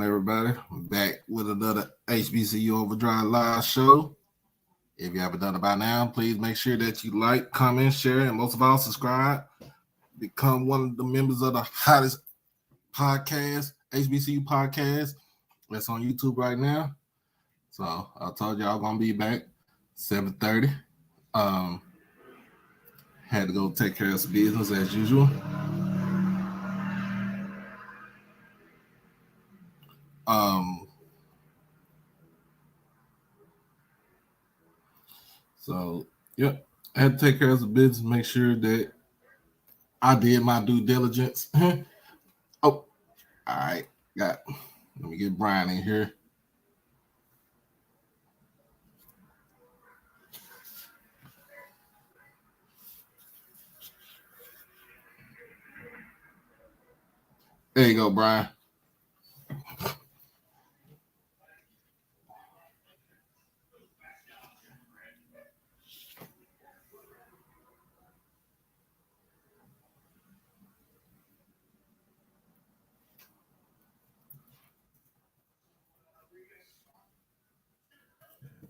everybody? I'm back with another HBCU OverDrive live show. If you haven't done it by now, please make sure that you like, comment, share, and most of all, subscribe. Become one of the members of the hottest podcast, HBCU podcast, that's on YouTube right now. So I told y'all gonna be back 7:30. Had to go take care of some business as usual. So yeah, I had to take care of some business, make sure that I did my due diligence. Oh, all right. Let me get Brian in here. There you go, Brian.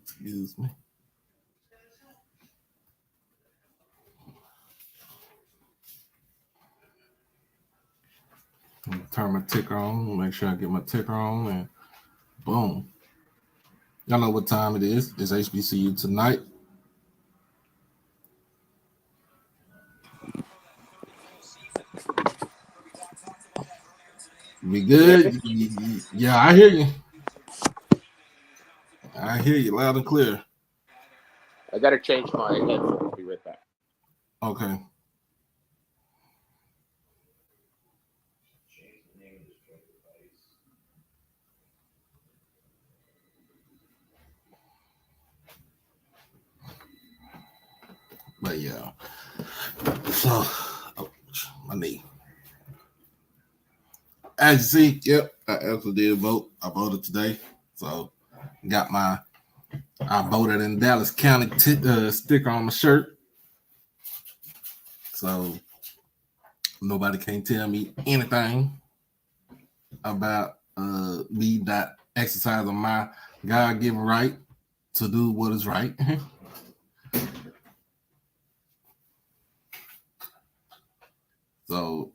Excuse me. Turn my ticker on, make sure I get my ticker on, and boom. Y'all know what time it is. It's HBCU Tonight. We good? Yeah, I hear you. I hear you loud and clear. I gotta change my headphones. I'll be right back. Okay. But yeah. So, my knee. As you see, yep, I actually did vote. I voted today. So, I voted in Dallas County sticker on my shirt. So, nobody can tell me anything about me not exercising my God-given right to do what is right. So,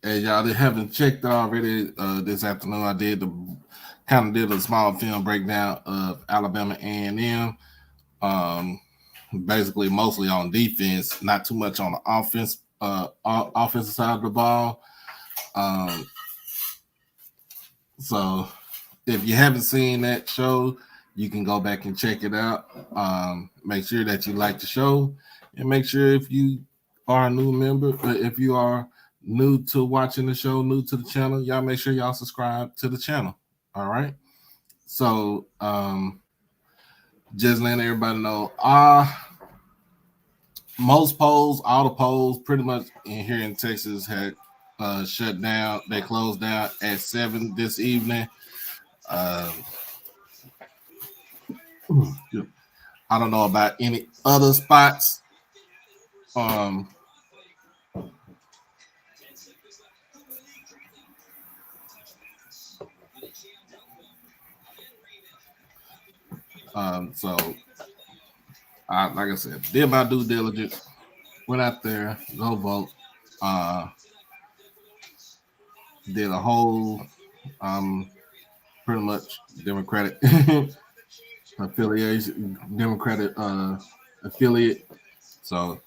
as y'all haven't checked already, this afternoon I did a small film breakdown of Alabama A&M. Basically, mostly on defense, not too much on the offensive side of the ball. So, if you haven't seen that show, you can go back and check it out. Make sure that you like the show, and make sure if you are a new member, if you are new to watching the show, new to the channel, y'all make sure y'all subscribe to the channel. All right. So, just letting everybody know, most polls, all the polls, pretty much in here in Texas had shut down. They closed down at 7 this evening. I don't know about any other spots. So like I said, did my due diligence, went out there, go vote, did a whole pretty much Democratic affiliation, Democratic affiliate. So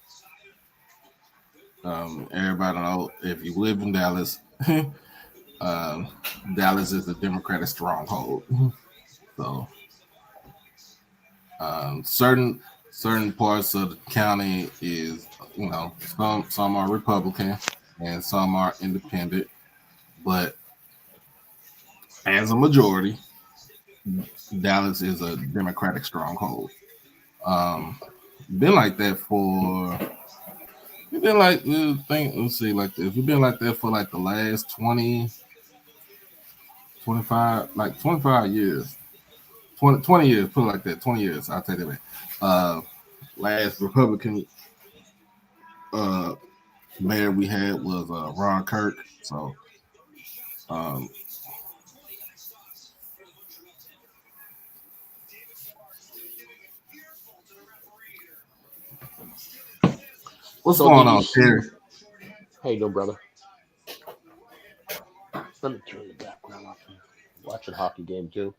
everybody know if you live in Dallas, Dallas is a Democratic stronghold. So certain parts of the county is, some are Republican and some are independent, but as a majority, Dallas is a Democratic stronghold. Been like that for we've been like let's see like this. We've been like that for like the last 20, 25, like 25 years. 20 years, put it like that, 20 years, I'll take that back. Last Republican mayor we had was Ron Kirk. So What's So going did you on, see? Terry? How you doing, brother? Let me turn the background off. I'm watching a hockey game too.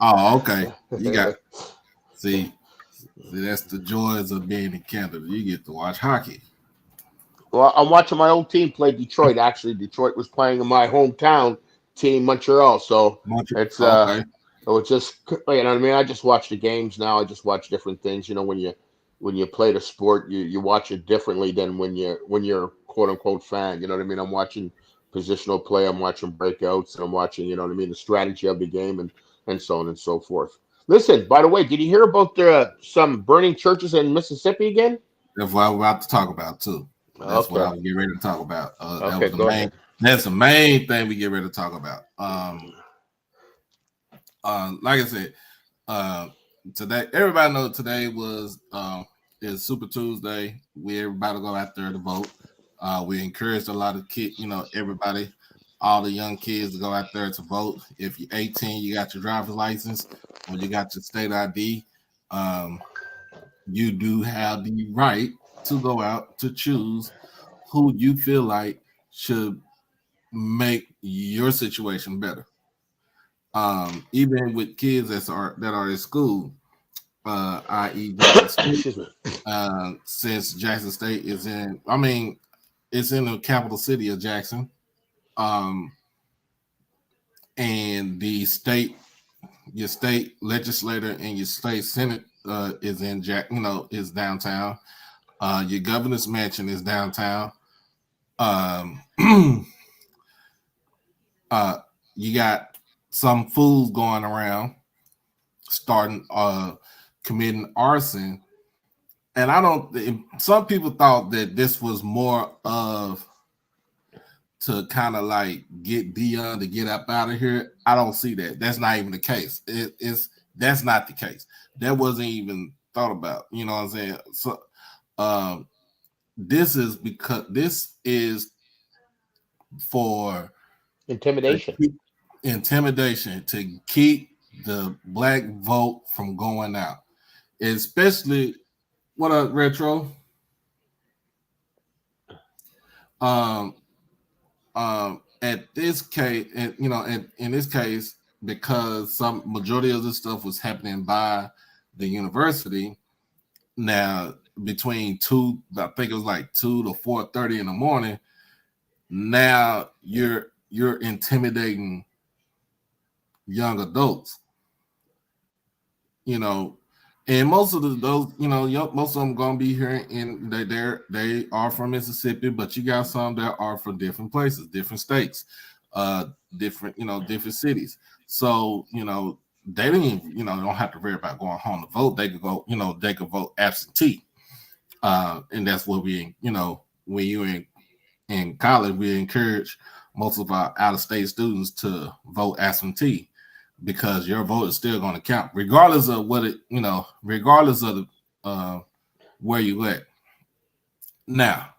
Oh, okay. You got see, see that's the joys of being in Canada. You get to watch hockey. Well, I'm watching my old team play Detroit. Actually, Detroit was playing in my hometown team, Montreal. So it's Okay. it was just you know what I mean. I just watch the games now. I just watch different things. You know, when you play the sport, you watch it differently than when you're a quote unquote fan. You know what I mean? I'm watching positional play. I'm watching breakouts, and I'm watching you know what I mean the strategy of the game and so on and so forth. Listen, by the way, did you hear about some burning churches in Mississippi again? That's what I was about to talk about too. That's what I Okay, was getting ready to talk about. That okay, was the go main. ahead. That's the main thing we get ready to talk about. Like I said, uh, today everybody knows today was is Super Tuesday. We everybody go out there to vote. We encouraged a lot of everybody, all the young kids to go out there to vote. If you're 18, you got your driver's license or you got your state ID. Um, you do have the right to go out to choose who you feel like should make your situation better. Even with kids that are in school, i.e. Jackson State, Excuse me. since Jackson State is in, I mean, it's in the capital city of Jackson, um, and your state legislator and your state senate is in is downtown. Your governor's mansion is downtown. Um, uh, you got some fools going around starting committing arson, and I don't. Some people thought that this was more of to kind of like get Dion to get up out of here. I don't see that. That's not even the case. That's not the case. That wasn't even thought about. You know what I'm saying? So um, this is for to Intimidation. keep intimidation to keep the black vote from going out, especially what up retro. Um, at this case, and in this case, because some majority of this stuff was happening by the university. Now, between I think it was like 2 to 4:30 in the morning. Now you're intimidating young adults, you know, and most of those, most of them gonna be here, and they are from Mississippi, but you got some that are from different places, different states, uh, different cities. So they didn't even, don't have to worry about going home to vote. They could go, they could vote absentee, and that's what when you're in college, we encourage most of our out of state students to vote absentee because your vote is still going to count, regardless of regardless of the where you at. Now,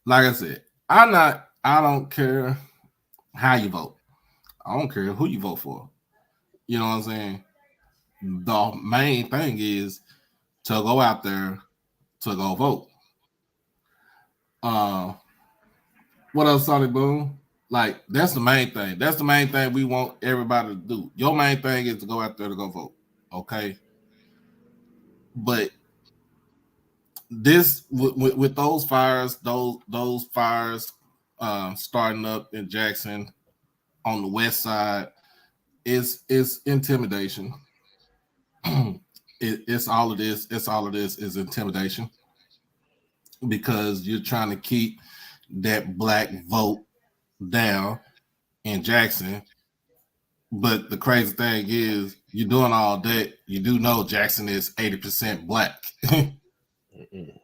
like I said, I don't care how you vote. I don't care who you vote for. You know what I'm saying? The main thing is to go out there to go vote. Uh, what else, Sonny Boom? Like that's the main thing. That's the main thing we want everybody to do. Your main thing is to go out there to go vote. Okay, but this with those fires, those fires starting up in Jackson on the west side is intimidation. It's all of this. It's all of this is intimidation because you're trying to keep that black vote down in Jackson. But the crazy thing is, you're doing all that. You do know Jackson is 80% black. Mm-mm.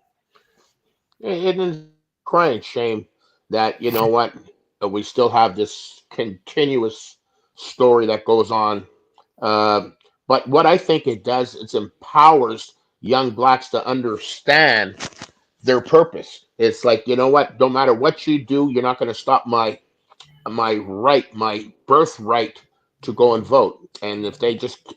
It is crying shame that you know what we still have this continuous story that goes on. Um, but what I think it does, it empowers young blacks to understand their purpose. It's like you know what, no matter what you do, you're not going to stop my right, my birthright to go and vote. And if they just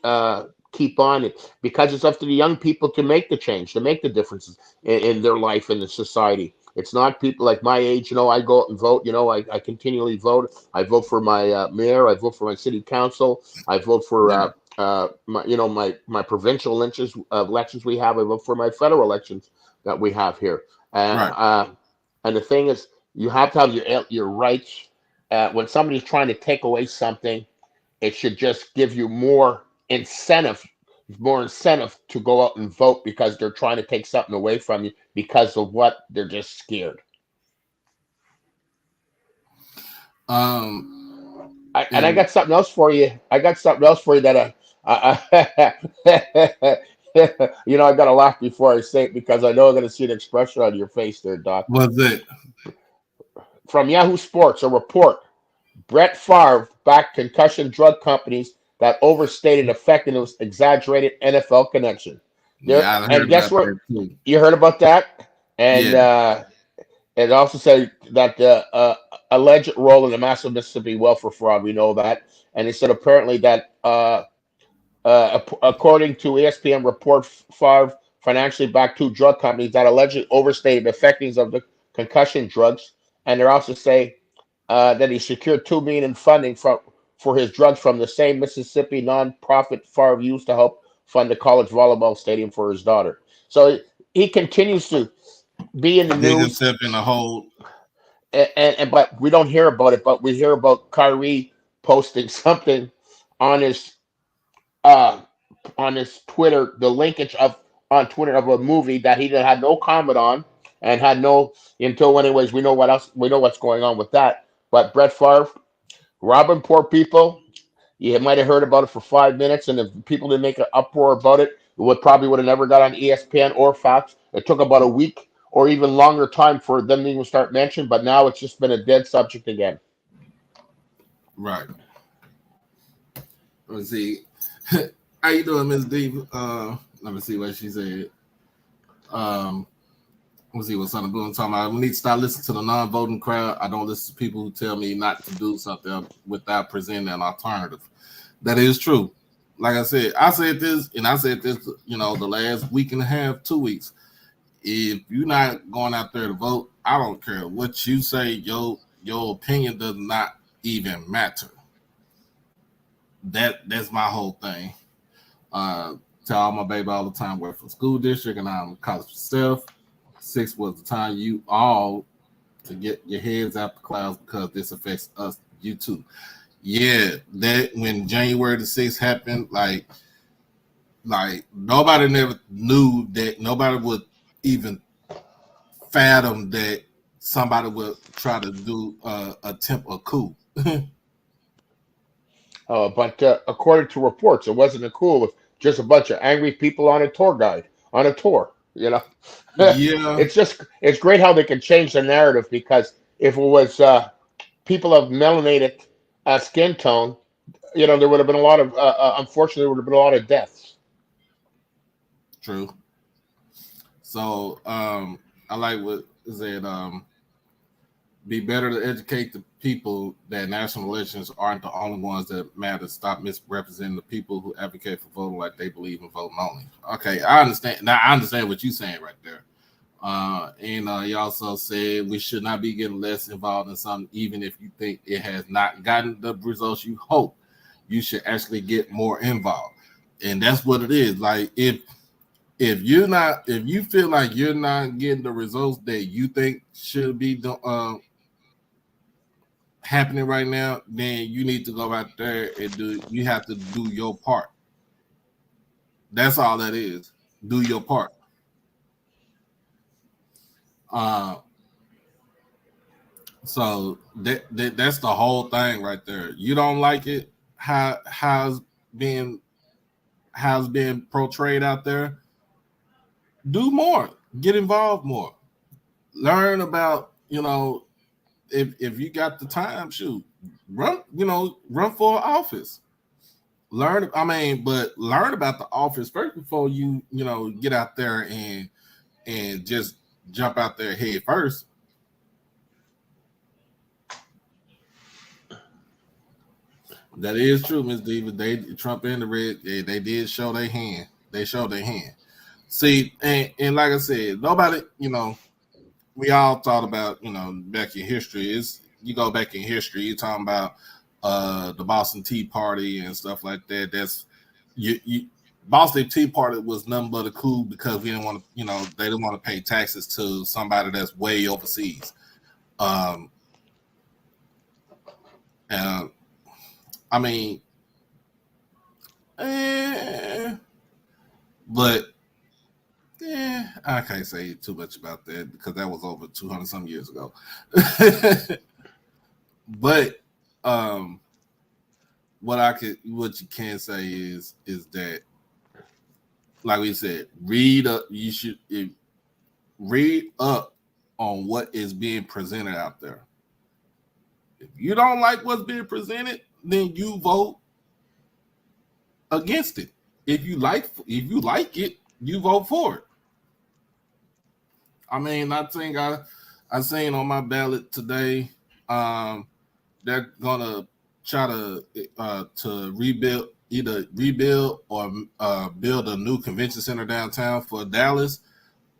keep on it, because it's up to the young people to make the change, to make the differences in their life in the society. It's not people like my age. I go out and vote. I continually vote. I vote for my mayor. I vote for my city council. I vote for Yeah. my provincial elections we have. I vote for my federal elections that we have here. Right. And the thing is, you have to have your rights. When somebody's trying to take away something, it should just give you more incentive to go out and vote, because they're trying to take something away from you because of what they're just scared. Um, And I and got something else for you. That I got to laugh before I say it, because I know I'm going to see an expression on your face there, Doc. what's it? From Yahoo Sports, a report: Brett Favre backed concussion drug companies that overstated effectiveness, exaggerated NFL connection. There, Yeah, I and heard guess about what? that too. You heard about that? And Yeah. it also said that the alleged role in the massive Mississippi welfare fraud. We know that, and it said apparently that according to ESPN report, Favre financially backed two drug companies that allegedly overstated the effectiveness of the concussion drugs, and they also say that he secured $2 million in funding for his drugs from the same Mississippi nonprofit Favre used to help fund the college volleyball stadium for his daughter. So he continues to be in the Dig news, himself in a hole. and but we don't hear about it. But we hear about Kyrie posting something on his uh on his Twitter, the linkage of on Twitter of a movie that he had no comment on, and had no until anyways we know what's going on with that. But Brett Favre robbing poor people. You might have heard about it for 5 minutes, and if people didn't make an uproar about it, would have never got on ESPN or Fox. It took about a week or even longer time for them to even start mentioning, but now it's just been a dead subject again. Right. Let's see. How you doing, Miss D? Let me see what she said. Um, let's see what Sonny Boone talking about. We need to start listening to the non-voting crowd. I don't listen to people who tell me not to do something without presenting an alternative. That is true. Like I said this, the last week and a half, 2 weeks. If you're not going out there to vote, I don't care what you say. Your opinion does not even matter. That's my whole thing. Tell all my baby all the time, work for school district and I'm college myself. 6 was the time you all to get your heads out the clouds, because this affects us, you too. Yeah, that when January the 6th happened, like nobody never knew that. Nobody would even fathom that somebody would try to do attempt a coup. But according to reports, it wasn't a cool with just a bunch of angry people on a tour guide on a tour. Yeah, It's great how they can change the narrative, because if it was people of melanated skin tone, there would have been a lot of unfortunately, there would have been a lot of deaths. true. So I like what is it be better to educate the people that national elections aren't the only ones that matter. Stop misrepresenting the people who advocate for voting like they believe in voting only. Okay, I understand. Now I understand what you're saying right there. And he also said we should not be getting less involved in something, even if you think it has not gotten the results you hope. You should actually get more involved, and that's what it is. Like if you feel like you're not getting the results that you think should be happening right now, then you need to go out there and you have to do your part. That's all that is. Do your part. Uh, so that's the whole thing right there. You don't like it, how's being portrayed out there. Do more. Get involved more. Learn about, if you got the time, shoot, run for office. But learn about the office first before you get out there and just jump out there head first. That is true, Miss Diva. They Trump and the Red, they did show their hand. They showed their hand. See, and like I said, nobody, we all thought about, back in history. Is you go back in history, you're talking about the Boston Tea Party and stuff like that. That's you Boston Tea Party was nothing but a coup because we didn't want to, they didn't want to pay taxes to somebody that's way overseas. Um, and I mean, eh, but I can't say too much about that because that was over 200 some years ago. But what you can say is that, like we said, read up. You should read up on what is being presented out there. If you don't like what's being presented, then you vote against it. If you like it, you vote for it. I mean, I think I seen on my ballot today, they're gonna try to rebuild or build a new convention center downtown for Dallas,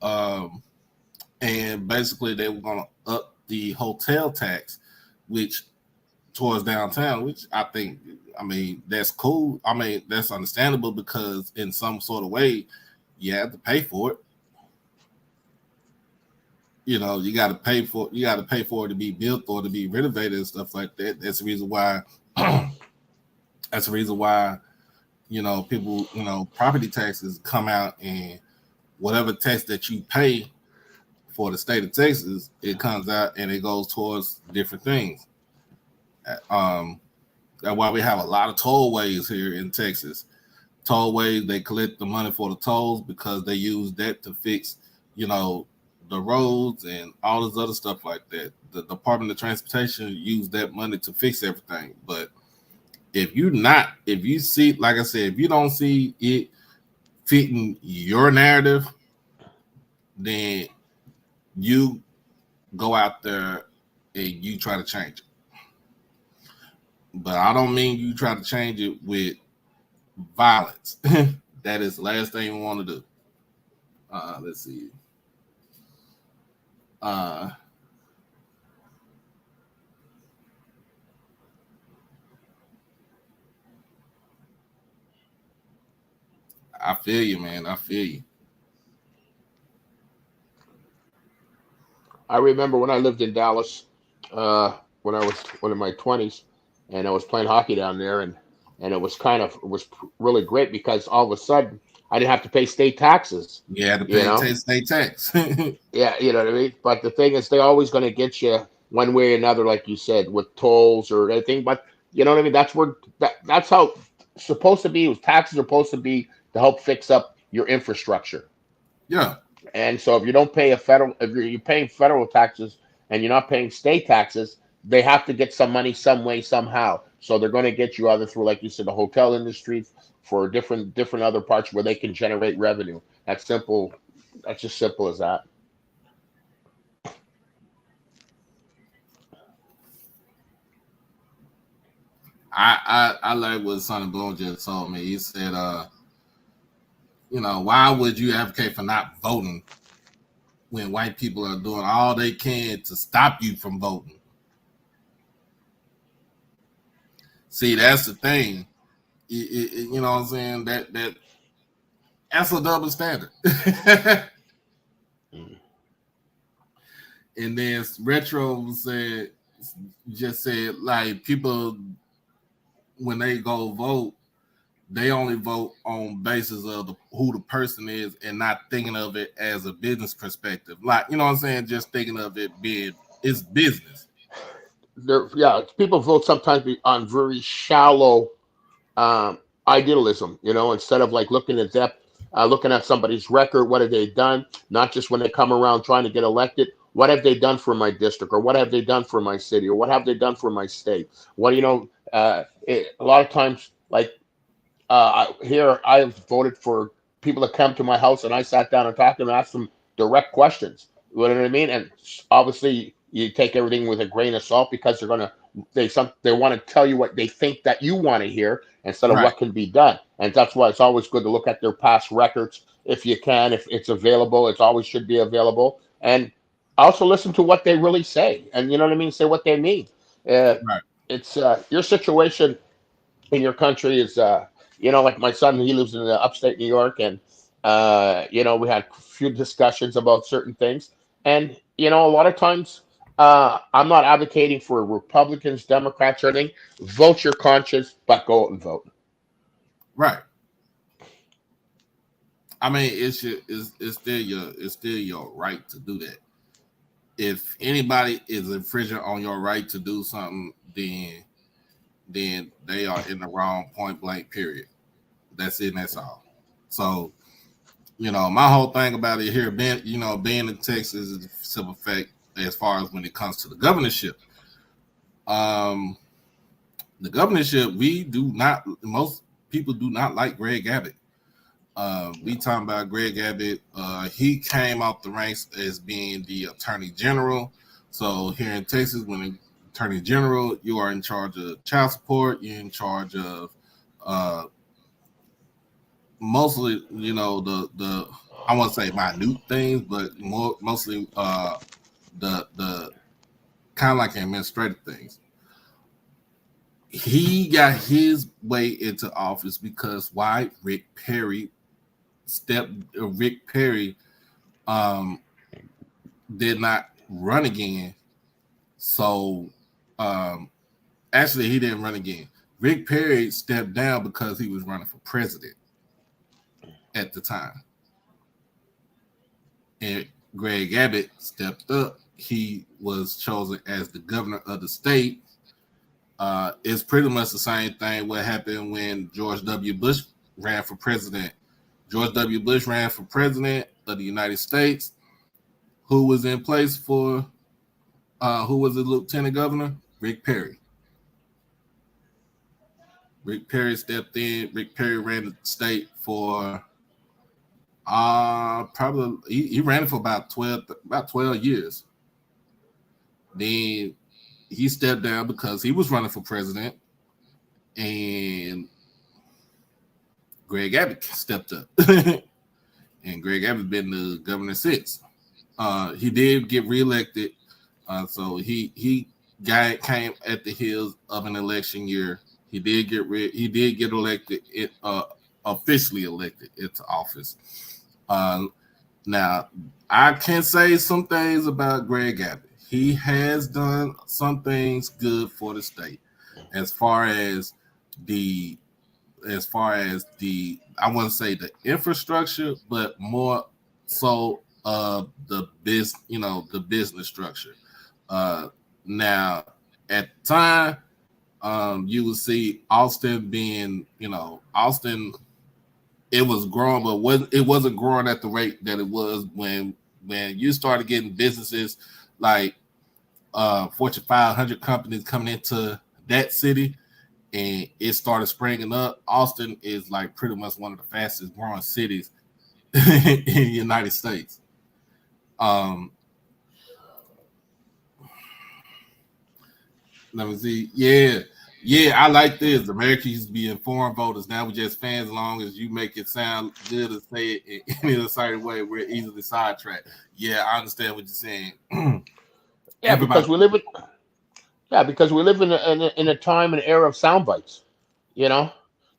and basically they were gonna up the hotel tax, which towards downtown, which I mean, that's cool. I mean, that's understandable because in some sort of way, you have to pay for it. You got to pay for it to be built or to be renovated and stuff like that. That's the reason why. That's the reason why people property taxes come out, and whatever tax that you pay for the state of Texas, it comes out and it goes towards different things. That's why we have a lot of tollways here in Texas. Tollways, they collect the money for the tolls because they use that to fix, the roads and all this other stuff like that. The Department of Transportation use that money to fix everything. But if you see, like I said, if you don't see it fitting your narrative, then you go out there and you try to change it. But I don't mean you try to change it with violence. That is the last thing you want to do. Let's see. I feel you, man. I feel you. I remember when I lived in Dallas, when I was in my 20s, and I was playing hockey down there, and it was really great because all of a sudden I didn't have to pay state taxes. You had to You pay know, state tax. yeah, you know what I mean. But the thing is, they're always going to get you one way or another, like you said, with tolls or anything. But you know what I mean. That's how it's supposed to be. Taxes are supposed to be to help fix up your infrastructure. Yeah. And so if you don't pay if you're paying federal taxes and you're not paying state taxes, they have to get some money some way somehow. So they're going to get you either through, like you said, the hotel industry for different other parts where they can generate revenue. That's simple. That's just simple as that. I like what Sonny Bloom just told me. He said, why would you advocate for not voting when white people are doing all they can to stop you from voting? See, that's the thing. You know what I'm saying? That's a double standard. Mm. And then Retro just said like people when they go vote, they only vote on basis of who the person is and not thinking of it as a business perspective. Like, you know what I'm saying? Just thinking of it being it's business. Yeah, people vote sometimes on very shallow idealism, instead of like looking at depth, looking at somebody's record, what have they done, not just when they come around trying to get elected, what have they done for my district, or what have they done for my city, or what have they done for my state? A lot of times, like here, I've voted for people to come to my house, and I sat down and talked to them and asked them direct questions. You know what I mean? And obviously, you take everything with a grain of salt because they're going to They want to tell you what they think that you want to hear instead of Right. what can be done. And that's why it's always good to look at their past records if you can, if it's available. It always should be available. And also listen to what they really say, and you know what I mean. Say what they mean. Uh, Right. it's your situation in your country is like my son, he lives in upstate New York, and we had a few discussions about certain things, and a lot of times I'm not advocating for Republicans, Democrats, or anything. Vote your conscience, but go out and vote. Right. I mean, it's still your right to do that. If anybody is infringing on your right to do something, then they are in the wrong, point blank, period. That's it, and that's all. So, my whole thing about it here, being in Texas is a simple fact as far as when it comes to the governorship. Um, the governorship, most people do not like Greg Abbott. We talking about Greg Abbott. He came out the ranks as being the attorney general. So here in Texas, when the attorney general, you are in charge of child support. You're in charge of mostly, the I won't say minute things, but mostly the kind of like administrative things. He got his way into office because why? Rick Perry did not run again. So actually he didn't run again. Rick Perry stepped down because he was running for president at the time. And Greg Abbott stepped up. He was chosen as the governor of the state. It's pretty much the same thing what happened when George W. Bush ran for president. George W. Bush ran for president of the United States. Who was in place for, who was the lieutenant governor? Rick Perry. Rick Perry stepped in. Rick Perry ran the state for probably he ran it for about 12 years. Then he stepped down because he was running for president, and Greg Abbott stepped up. And Greg Abbott been the governor since. He did get reelected, so he came at the heels of an election year. He did get elected, officially elected into office. Now, I can say some things about Greg Abbott. He has done some things good for the state, as far as the I wouldn't say the infrastructure, but more so the business structure. Now, at the time, you would see Austin being, Austin. It was growing, but it wasn't growing at the rate that it was when you started getting businesses like Fortune 500 companies coming into that city, and it started springing up. Austin is like pretty much one of the fastest growing cities in the United States. Let me see. Yeah, I like this. America used to be informed voters. Now we just fans. As long as you make it sound good to say it in any certain way, we're easily sidetracked. Yeah, I understand what you're saying. Yeah, Everybody. because we live in a time and era of sound bites. You know,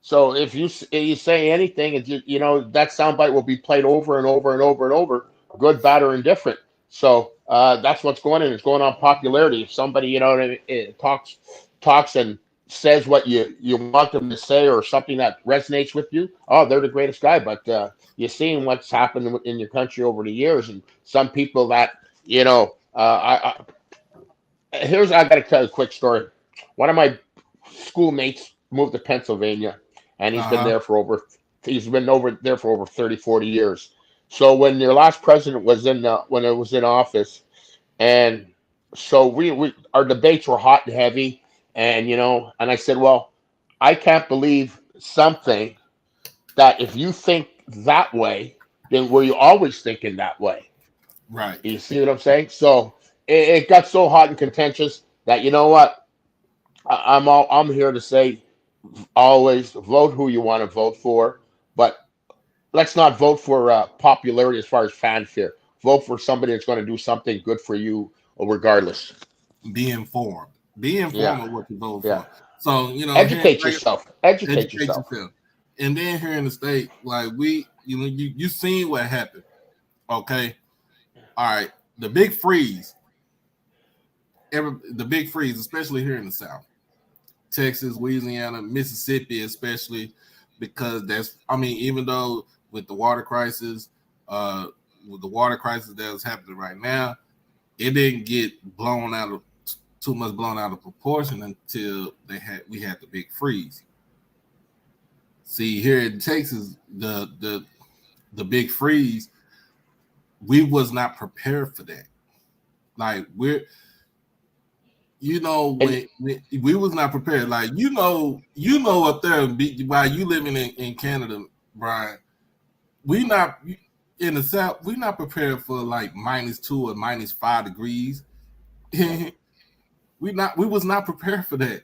so if you say anything, that soundbite will be played over and over and over and over, good, bad, or indifferent. So that's what's going on. It's going on popularity. If somebody talks and says what you want them to say, or something that resonates with you, oh, they're the greatest guy. But you're seeing what's happened in your country over the years, and some people that I got to tell you a quick story. One of my schoolmates moved to Pennsylvania, and Uh-huh. he's been over there for over 30, 40 years. So when your last president was when it was in office, and so we our debates were hot and heavy, and I said, well, I can't believe something that if you think that way, then were you always thinking that way? Right. You see what I'm saying? So it got so hot and contentious that, you know what? I'm here to say always vote who you want to vote for, but let's not vote for popularity as far as fanfare. Vote for somebody that's going to do something good for you, regardless. Be informed. Be Yeah, informed of what you vote yeah. for. So here, Educate like, yourself. Educate educate yourself. yourself. And then here in the state, like you seen what happened. Okay, all right. The big freeze, the big freeze, especially here in the South, Texas, Louisiana, Mississippi, especially because even though with the water crisis, uh, with the water crisis that is happening right now, it didn't get too much blown out of proportion until we had the big freeze. See, here in Texas, the big freeze, we was not prepared for that. Like And when we was not prepared. Like up there while you living in Canada, Brian, we not in the South. We not prepared for like -2 or -5 degrees. We was not prepared for that.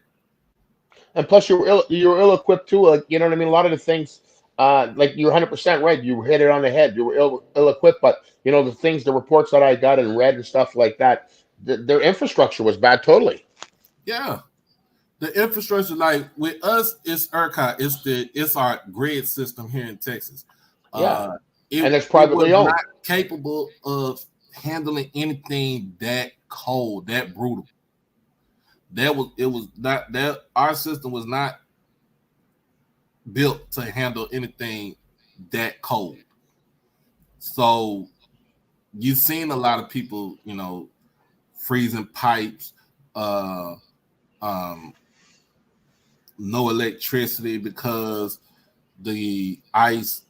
plus you're ill equipped too. Like, you know what I mean. A lot of the things, like you're 100% right. You hit it on the head. You were ill equipped, but the things, the reports that I got and read and stuff like that, their infrastructure was bad. Totally. Yeah, the infrastructure, like with us, it's ERCOT. It's our grid system here in Texas. Yeah, Uh, and it's it was privately owned. not capable of handling anything that cold, that brutal. It was not that our system was not built to handle anything that cold. So you've seen a lot of people, freezing pipes, uh, um, no electricity because the ice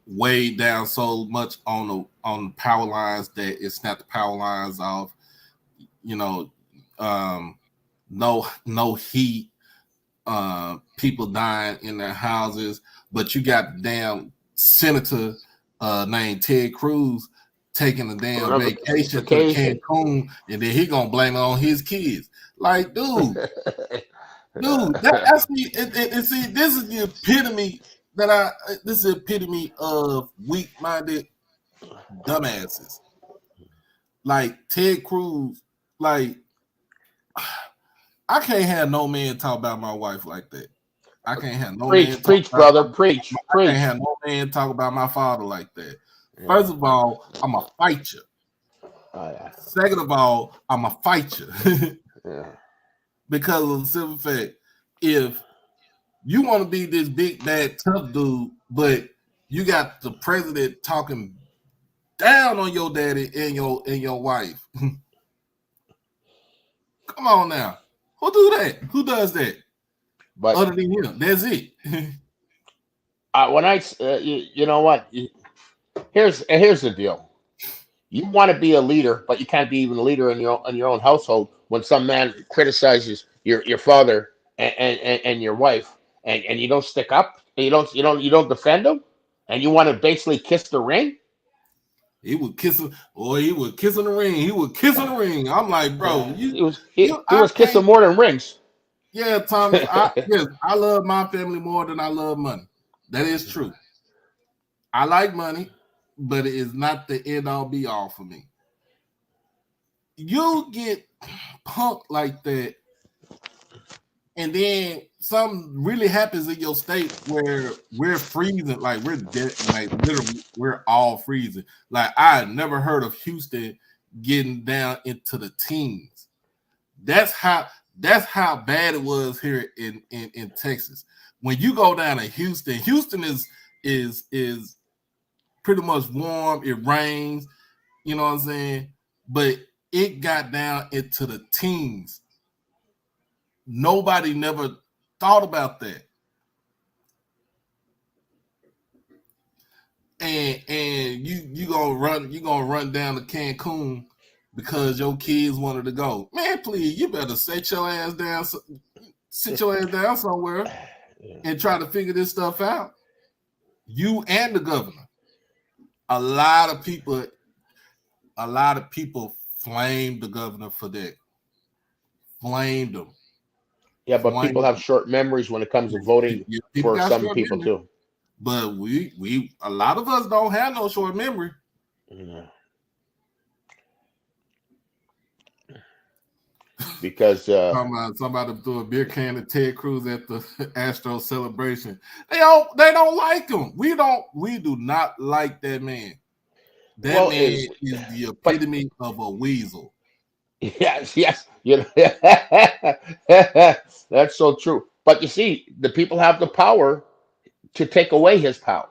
weighed down so much on the power lines that it snapped the power lines off. You know, um, no heat, people dying in their houses, but you got the damn senator named Ted Cruz taking a damn vacation to Vacation. Cancun, and then he gonna blame it on his kids. Like, dude, that's the and see, this is the epitome this is the epitome of weak-minded dumbasses. Like Ted Cruz, like I can't have no man talk about my wife like that. I can't have no man talk Preach, about brother, preach, I can't preach. have no man talk about my father like that. Yeah. First of all, I'm a fight you. Oh, yeah. Second of all, I'm a fight you. Yeah. Because of the simple fact, if you want to be this big bad tough dude, but you got the president talking down on your daddy and your wife. Come on now. Who do that? Who does that? But Other than him. That's it. when you know what? Here's the deal. You want to be a leader, but you can't be even a leader in your own household when some man criticizes your father and your wife, and you don't stick up, and you don't defend them, and you want to basically kiss the ring. He would kiss him, or he would kiss in the ring. He would kiss in the ring. I'm like, bro, He was he I was kissing can't. more than rings. Yeah, Thomas. Yes, I love my family more than I love money. That is true. I like money, but it is not the end all be all for me. You get punked like that, and then something really happens in your state where we're freezing, like we're dead, like literally we're all freezing. Like I had never heard of Houston getting down into the teens. That's how bad it was here in Texas. When you go down to Houston, Houston is pretty much warm. It rains, you know what I'm saying? But it got down into the teens. Nobody never thought about that. And you gonna run down to Cancun because your kids wanted to go. Man, please, you better sit your ass down somewhere and try to figure this stuff out. You and the governor. A lot of people, a lot of people flamed the governor for that. Flamed him. Yeah, For but one, people have short memories when it comes to voting people for got some short people memory, too. but we a lot of us don't have no short memory. Yeah. Because Talking about somebody threw a beer can at Ted Cruz at the Astro celebration. They don't like him. We do not like that man. That well, man is is the but epitome of a weasel. yes, yes, you know, that's so true. But you see, the people have the power to take away his power.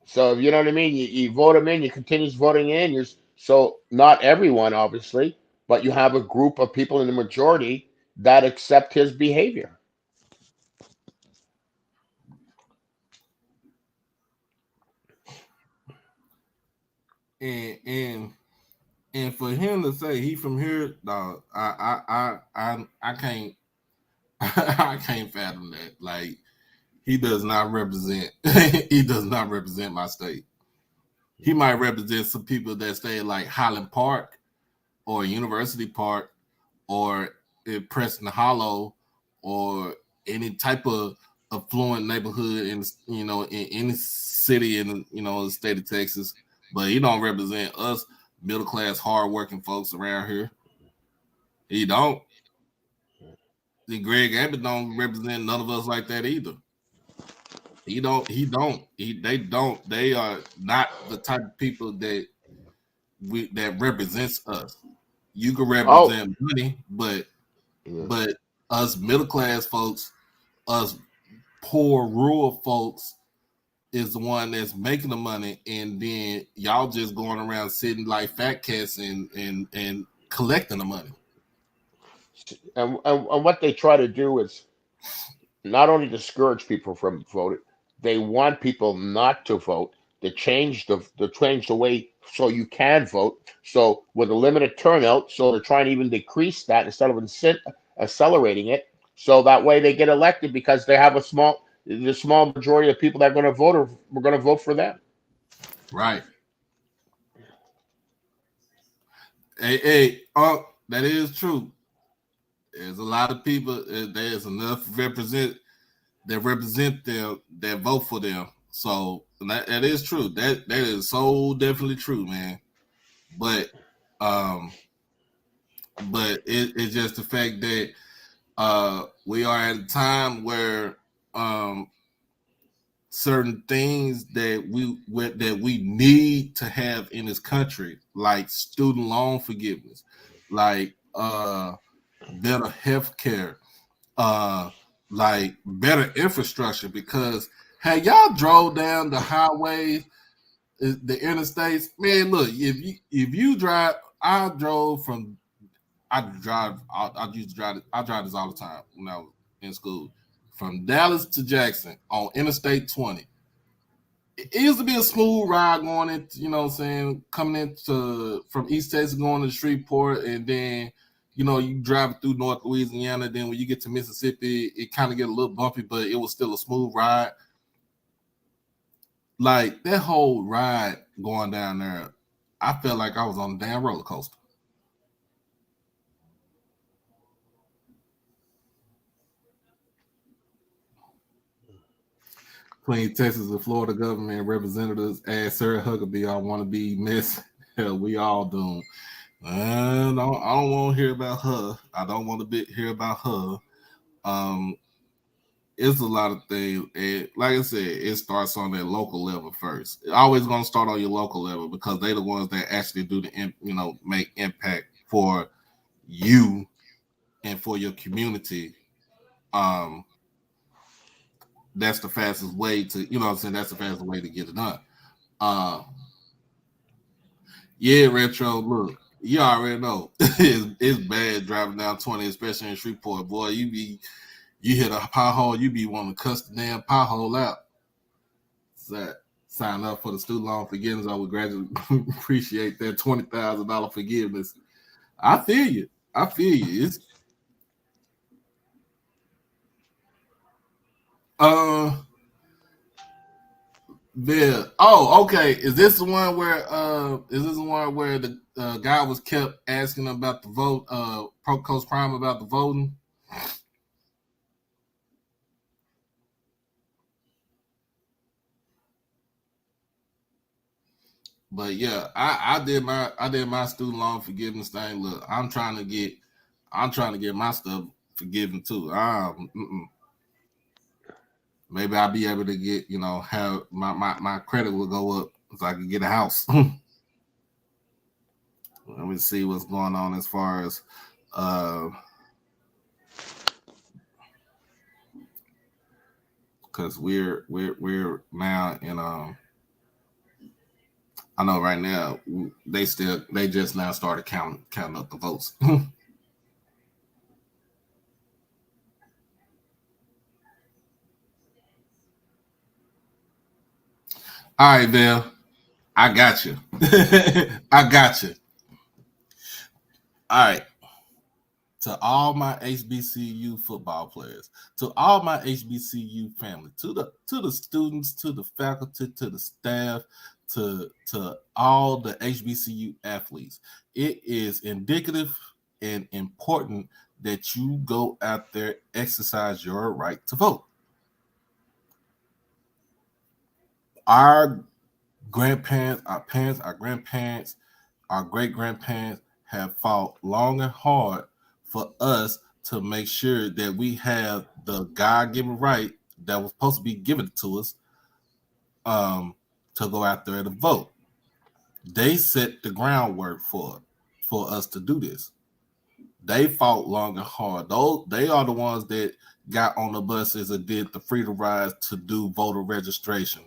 So you know what I mean. You vote him in. You continues voting in. So not everyone, obviously, but you have a group of people in the majority that accept his behavior. And and for him to say he from here, dog, I can't I can't fathom that. Like he does not represent he does not represent my state. He might represent some people that stay in like Highland Park or University Park or in Preston Hollow or any type of affluent neighborhood in in any city in the state of Texas, but he don't represent us middle class hardworking folks around here. He don't. The Greg Abbott don't represent none of us like that either. He don't. He don't. They don't. They are not the type of people that represents us. You can Oh, represent money, but yeah. but us middle class folks, us poor rural folks is the one that's making the money, and then y'all just going around sitting like fat cats and collecting the money. And what they try to do is not only discourage people from voting, they want people not to vote. They change the way so you can vote. So with a limited turnout, so they're trying to even decrease that instead of accelerating it. So that way they get elected because they have the small majority of people that are going to vote are going to vote for them. Right. Hey, that is true. There's a lot of people. There's enough represent them that vote for them. So that is true. That is so definitely true, man. But um, it's just the fact that we are at a time where um certain things that we need to have in this country, like student loan forgiveness, like better health care, like better infrastructure. Because had y'all drove down the highways, the interstates, man, look, if you drive, I drove from I used to drive. I drive this all the time when I was in school, from Dallas to Jackson on Interstate 20. It used to be a smooth ride going into, what I'm saying, coming into from East Texas going to Shreveport, and then you drive through North Louisiana. Then when you get to Mississippi, it kind of get a little bumpy, but it was still a smooth ride. Like that whole ride going down there, I felt like I was on a damn roller coaster. Between Texas and Florida government representatives asked Sarah Huckabee, I want to be Miss. Hell, we all doomed. I don't want to hear about her. I don't want to hear about her. Um, it's a lot of things. And like I said, it starts on that local level first. It's always going to start on your local level because they're the ones that actually do make impact for you and for your community. Um, that's the fastest way to, that's the fastest way to get it done. Uh, Yeah, retro. Look, you already know it's bad driving down 20, especially in Shreveport. Boy, you hit a pothole, you be wanting to cuss the damn pothole out. So, sign up for the student loan forgiveness. I would gradually appreciate that $20,000 forgiveness. I feel you. I feel you. It's uh there. Oh, okay. Is this the one where the guy was kept asking about the vote, Coach Prime about the voting? But yeah, I did my student loan forgiveness thing. Look, I'm trying to get my stuff forgiven too. Maybe I'll be able to get, have my credit will go up so I can get a house. Let me see what's going on as far as because we're now in I know right now they just now started counting up the votes. All right, Bill, I got you. I got you. All right. To all my HBCU football players, to all my HBCU family, to the students, to the faculty, to the staff, to all the HBCU athletes, it is indicative and important that you go out there, exercise your right to vote. Our grandparents, our parents, our grandparents, our great grandparents have fought long and hard for us to make sure that we have the God given right that was supposed to be given to us um, to go out there to vote. They set the groundwork for us to do this. They fought long and hard. Those they are the ones that got on the buses and did the freedom rides to do voter registration.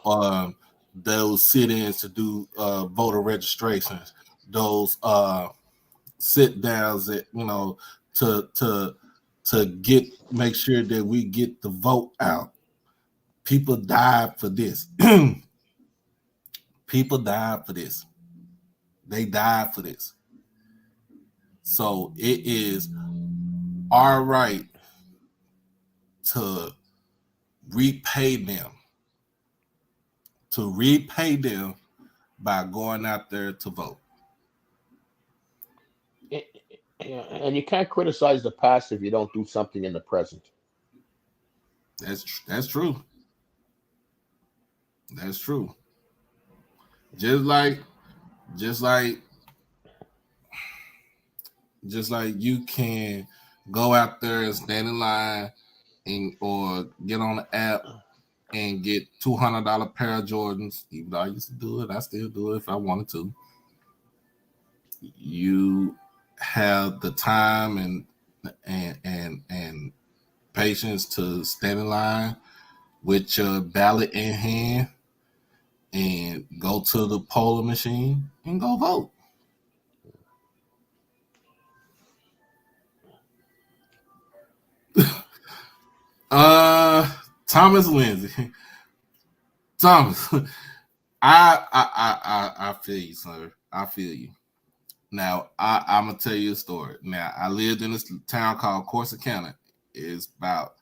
Um, those sit-ins to do voter registrations. Those sit downs that to get make sure that we get the vote out. People died for this. People died for this. They died for this. So it is our right to repay them, to repay them by going out there to vote. And you can't criticize the past if you don't do something in the present. That's true. That's true. Just like just like just like you can go out there and stand in line and or get on the app and get $200 pair of Jordans. Even though I used to do it, I still do it if I wanted to. You have the time and patience to stand in line with your ballot in hand and go to the polling machine and go vote. Uh, Thomas Lindsay, Thomas, I feel you, sir. I feel you. Now I'm gonna tell you a story. Now I lived in this town called Corsicana. It's about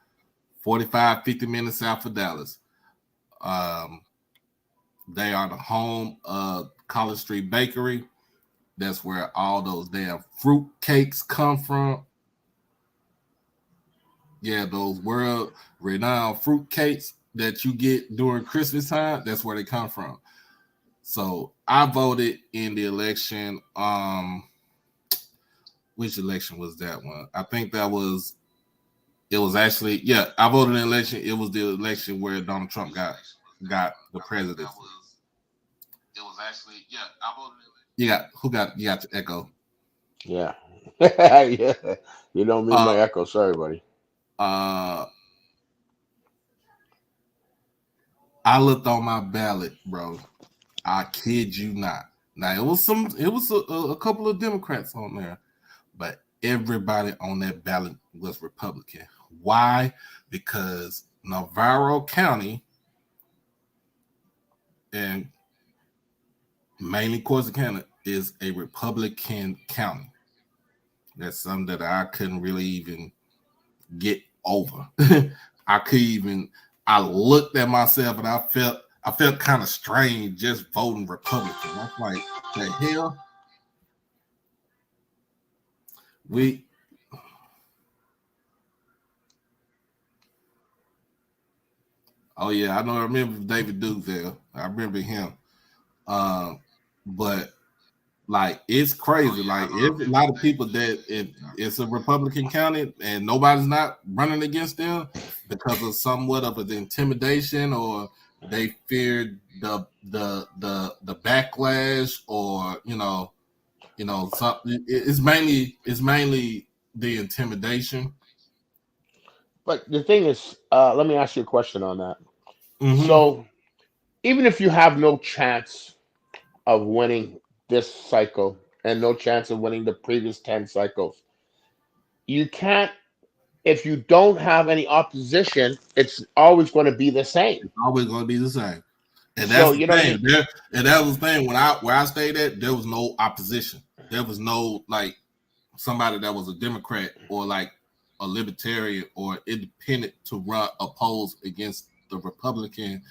45, 50 minutes south of Dallas. Um, they are the home of College Street Bakery. That's where all those damn fruit cakes come from. Yeah, those world renowned fruit cakes that you get during Christmas time, that's where they come from. So I voted in the election. Which election was that one? I think it was actually, yeah, I voted in the election. It was the election where Donald Trump got the presidency. It was actually, yeah, I voted. You got the echo. Yeah. Yeah. You don't mean my Uh echo. Sorry, buddy. uh I looked on my ballot, bro. I kid you not. Now it was a couple of Democrats on there, but everybody on that ballot was Republican. Why? Because Navarro County and mainly Corsicana is a Republican county. That's something that I couldn't really even get over. I could even I looked at myself and I felt kind of strange just voting Republican. I was like, the hell? We Oh yeah, I know. I remember David Duvall. I remember him. But like it's crazy. Like it's a lot of people that it's a Republican county and nobody's not running against them because of somewhat of an intimidation or they feared the backlash or something. It's mainly the intimidation. But the thing is, let me ask you a question on that. Mm-hmm. So even if you have no chance of winning this cycle and no chance of winning the previous 10 cycles, you can't, if you don't have any opposition, it's always going to be the same. It's always going to be the same. And So that's the you know what I thing. mean? And that was the thing where I stayed at, there was no opposition. There was no like somebody that was a Democrat or like a libertarian or independent to run oppose against the Republican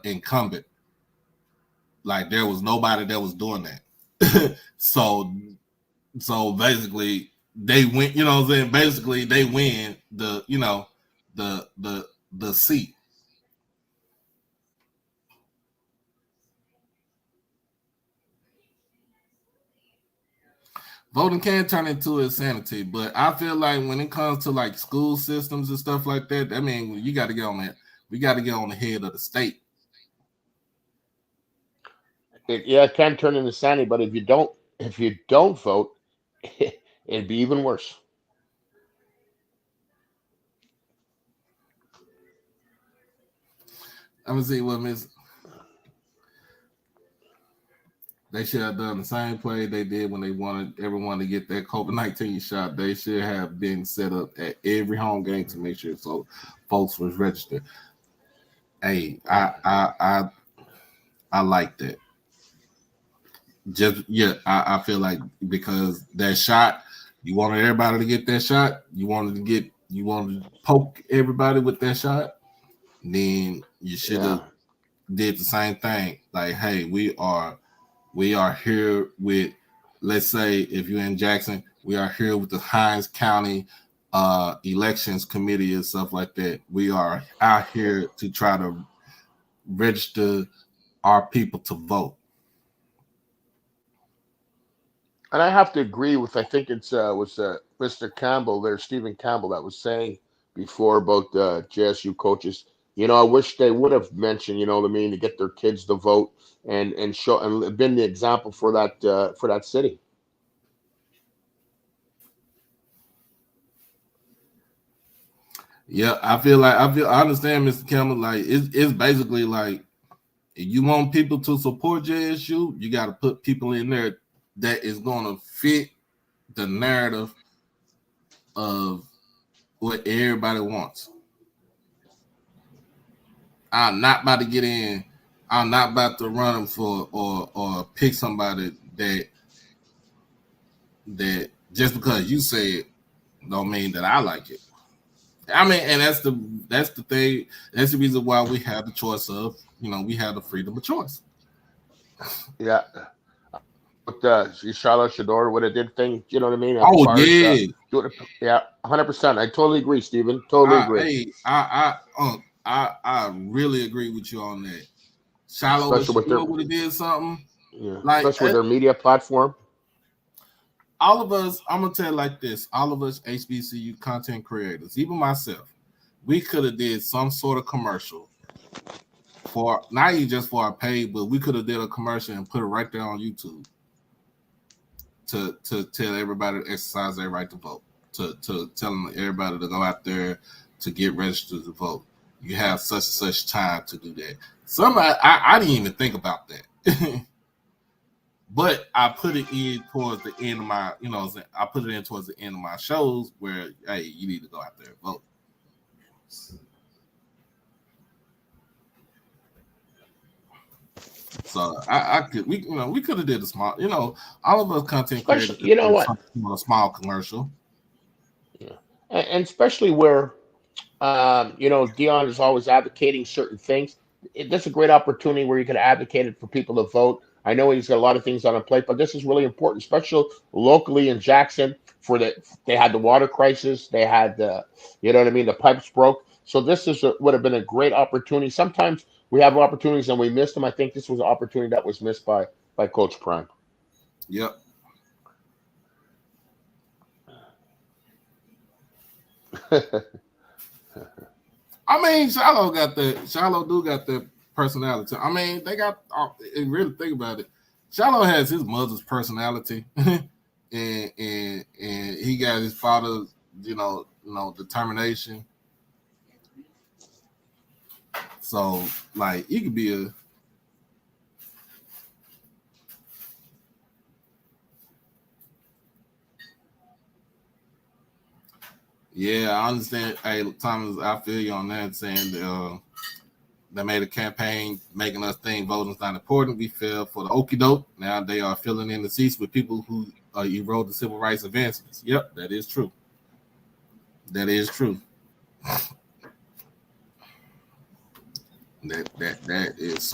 incumbent. Like there was nobody that was doing that. so basically they win, you know what I'm saying? Basically they win the seat. Voting can turn into insanity, but I feel like when it comes to like school systems and stuff like that, I mean, you got to get on that. We got to get on the head of the state. Yeah, it can turn into sanity, but if you don't vote, it'd be even worse. I'm gonna see what Miss. They should have done the same play they did when they wanted everyone to get that COVID-19 shot. They should have been set up at every home game to make sure so folks was registered. Hey, I like that. Just yeah, I feel like because that shot, you wanted everybody to get that shot. You wanted to poke everybody with that shot. Then you should have Yeah. did the same thing. Like, hey, we are here with, let's say if you're in Jackson, we are here with the Hines County elections committee and stuff like that. We are out here to try to register our people to vote. And I have to agree with, I think it's was Mr. Campbell there, Stephen Campbell, that was saying before about JSU coaches. I wish they would have mentioned, what I mean, to get their kids to vote and show and been the example for that city. Yeah, I understand, Mr. Campbell. Like it's basically like if you want people to support JSU, you got to put people in there that is going to fit the narrative of what everybody wants. I'm not about to get in. I'm not about to run them for or pick somebody that just because you say it don't mean that I like it. I mean, and that's the thing. That's the reason why we have the choice of we have the freedom of choice. Yeah. With Charlotte Shador, what it did thing, you know what I mean, as Oh far as yeah, doing it, yeah, 100%. I totally agree, Stephen. Totally agree. I really agree with you on that. Shiloh Especially with their, would have did something yeah, like especially with their media platform. all of us. I'm gonna tell you like this: all of us HBCU content creators, even myself, we could have did some sort of commercial for not even just for our page, but we could have did a commercial and put it right there on YouTube to tell everybody to exercise their right to vote, to telling everybody to go out there to get registered to vote. You have such and such time to do that. Somebody, I didn't even think about that. But I put it in towards the end of my, I put it in towards the end of my shows where, hey, you need to go out there and vote. So I could, we could have did a small, all of us content creators Especially, could you know do what? something, a small commercial. Yeah, and especially where Dion is always advocating certain things. That's a great opportunity where you can advocate it for people to vote. I know he's got a lot of things on a plate, but this is really important, especially locally in Jackson. They had the water crisis, they had the, you know what I mean, the pipes broke. So this would have been a great opportunity. Sometimes we have opportunities and we miss them. I think this was an opportunity that was missed by Coach Prime. Yep. I mean, Shiloh do got the personality. I mean, they got. Really think about it. Shiloh has his mother's personality, and he got his father's, determination. So, like, he could be a. Yeah, I understand. Hey, Thomas, I feel you on that, saying they made a campaign making us think voting's not important. We fell for the okie doke. Now they are filling in the seats with people who erode the civil rights advancements. Yep, that is true. That is true. That is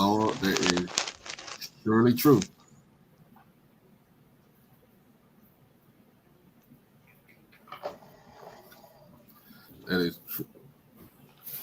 surely true. That is true.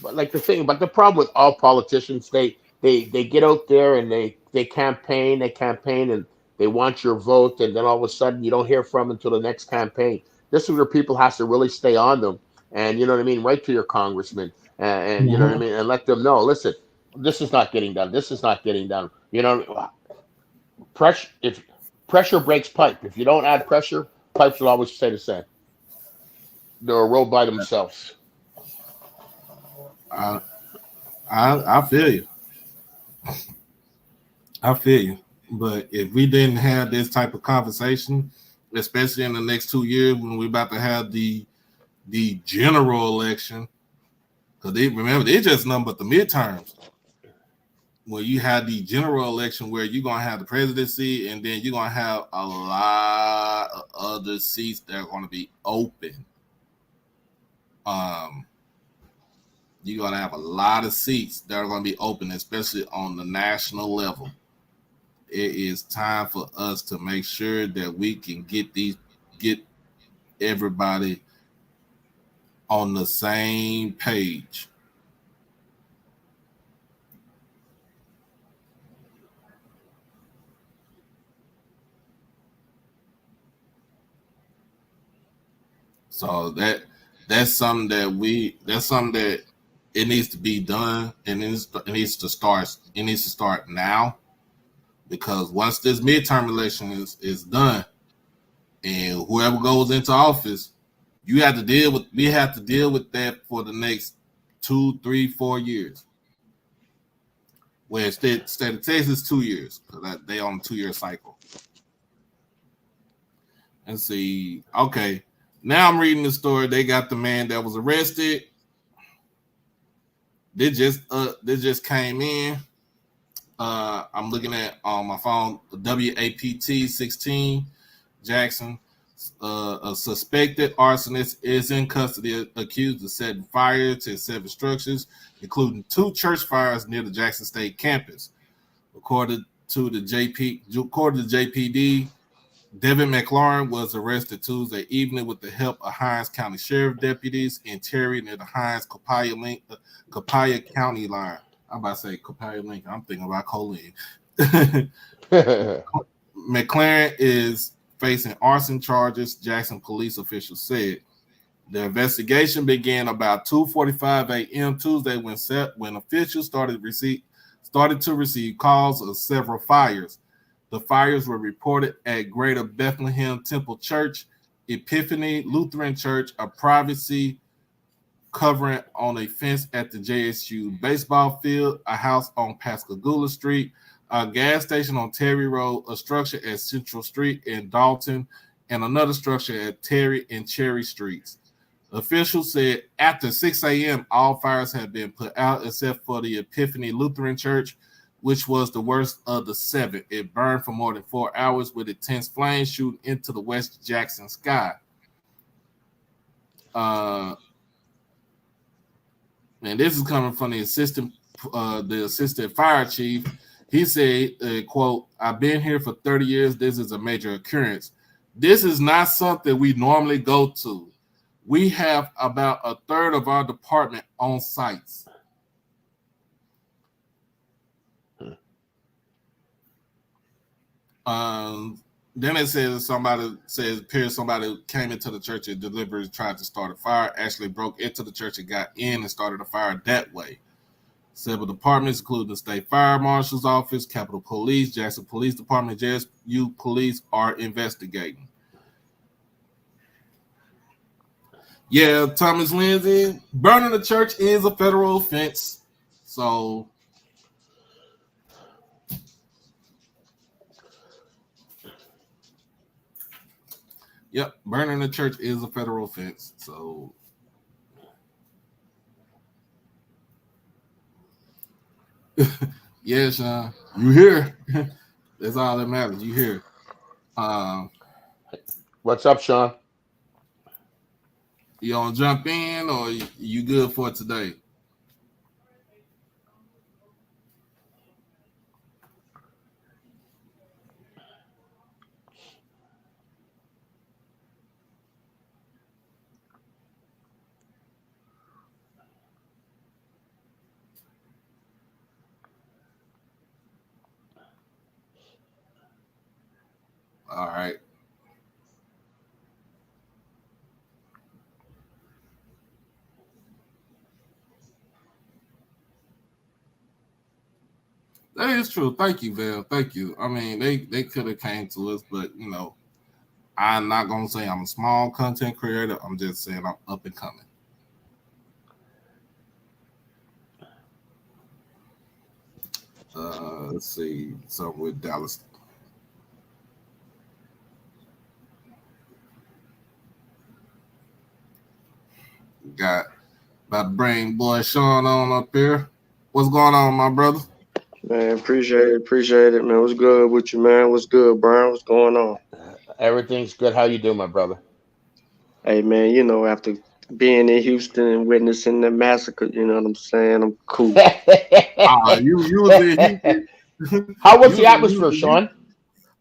But like the problem with all politicians, they get out there and they campaign, and they want your vote, and then all of a sudden you don't hear from them until the next campaign. This is where people has to really stay on them, and you know what I mean, right to your congressman, and you know what I Mhm. mean, and let them know, listen, this is not getting done. This is not getting done. You know, pressure if pressure breaks pipe. If you don't add pressure, pipes will always stay the same. They'll roll by themselves. I, I feel you. I feel you. But if we didn't have this type of conversation, especially in the next 2 years when we're about to have the general election, because they just numbered the midterms. Where you have the general election where you're gonna have the presidency, and then you're gonna have a lot of other seats that are gonna be open. Um, you're gonna have a lot of seats that are gonna be open, especially on the national level. It is time for us to make sure that we can get everybody on the same page. So that's something that it needs to be done, and it needs to start now, because once this midterm election is done and whoever goes into office, we have to deal with that for the next 2, 3, 4 years. Where instead of Texas 2 years, because they on a 2 year cycle. And see, okay, now I'm reading the story. They got the man that was arrested. They just came in. I'm looking at on my phone, WAPT 16 Jackson. A suspected arsonist is in custody, accused of setting fire to 7 structures, including 2 church fires near the Jackson State campus. According to JPD, Devin McLaurin was arrested Tuesday evening with the help of Hinds County Sheriff deputies in Terry near the Copiah County line. I'm about to say Copiah Link. I'm thinking about Colleen. McLaurin is facing arson charges, Jackson police officials said. The investigation began about 2:45 a.m. Tuesday when officials started to receive calls of several fires. The fires were reported at Greater Bethlehem Temple Church, Epiphany Lutheran Church, a privacy covering on a fence at the JSU baseball field, a house on Pascagoula Street, a gas station on Terry Road, a structure at Central Street in Dalton, and another structure at Terry and Cherry Streets. Officials said after 6 a.m., all fires had been put out except for the Epiphany Lutheran Church, which was the worst of the 7. It burned for more than 4 hours with intense flames shooting into the West Jackson sky. And this is coming from the assistant fire chief. He said, quote, "I've been here for 30 years. This is a major occurrence. This is not something we normally go to. We have about a third of our department on sites. Then it says somebody came into the church and deliberately tried to start a fire, actually broke into the church and got in and started a fire that way. Several departments, including the State Fire Marshal's Office, Capitol Police, Jackson Police Department, JSU Police, are investigating. Yeah, Thomas Lindsay, burning the church is a federal offense. So, yep, burning the church is a federal offense. So, yeah, Sean, you here? That's all that matters. You here? What's up, Sean? You gonna jump in, or you good for today? All right. That is true. Thank you, Val. Thank you. I mean, they could have came to us, but I'm not gonna say I'm a small content creator. I'm just saying I'm up and coming. Let's see. Something with Dallas. Got about to bring boy Sean on up here. What's going on, my brother? Man, appreciate it, man. What's good with you, man? What's good, Brian? What's going on? Everything's good. How you doing, my brother? Hey, man, after being in Houston and witnessing the massacre, you know what I'm saying? I'm cool. You was in Houston. How was the atmosphere, Sean?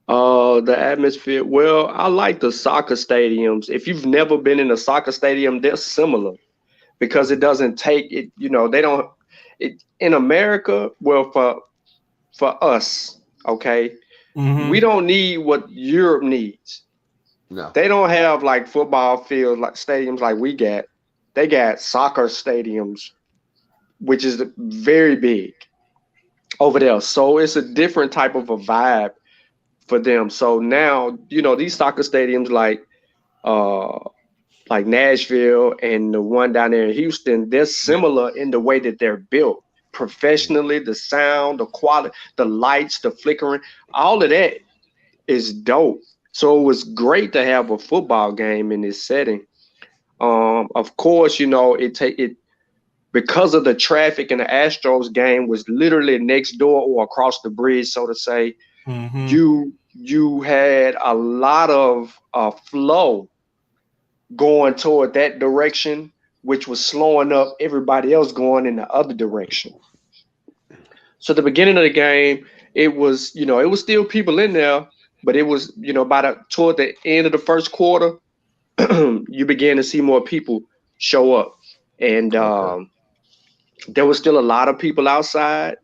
The atmosphere. Well, I like the soccer stadiums. If you've never been in a soccer stadium, they're similar because it doesn't take it. They don't. It in America. Well, for us, okay, we don't need what Europe needs. No. They don't have like football fields, like stadiums like we got. They got soccer stadiums, which is very big over there. So it's a different type of a vibe for them. So now, these soccer stadiums like Nashville and the one down there in Houston, they're similar in the way that they're built. Professionally, the sound, the quality, the lights, the flickering, all of that is dope. So it was great to have a football game in this setting. Of course, it because of the traffic, and the Astros game was literally next door or across the bridge, so to say. You had a lot of flow going toward that direction, which was slowing up everybody else going in the other direction. So at the beginning of the game, it was still people in there, but it was toward the end of the first quarter, you began to see more people show up, and there was still a lot of people outside.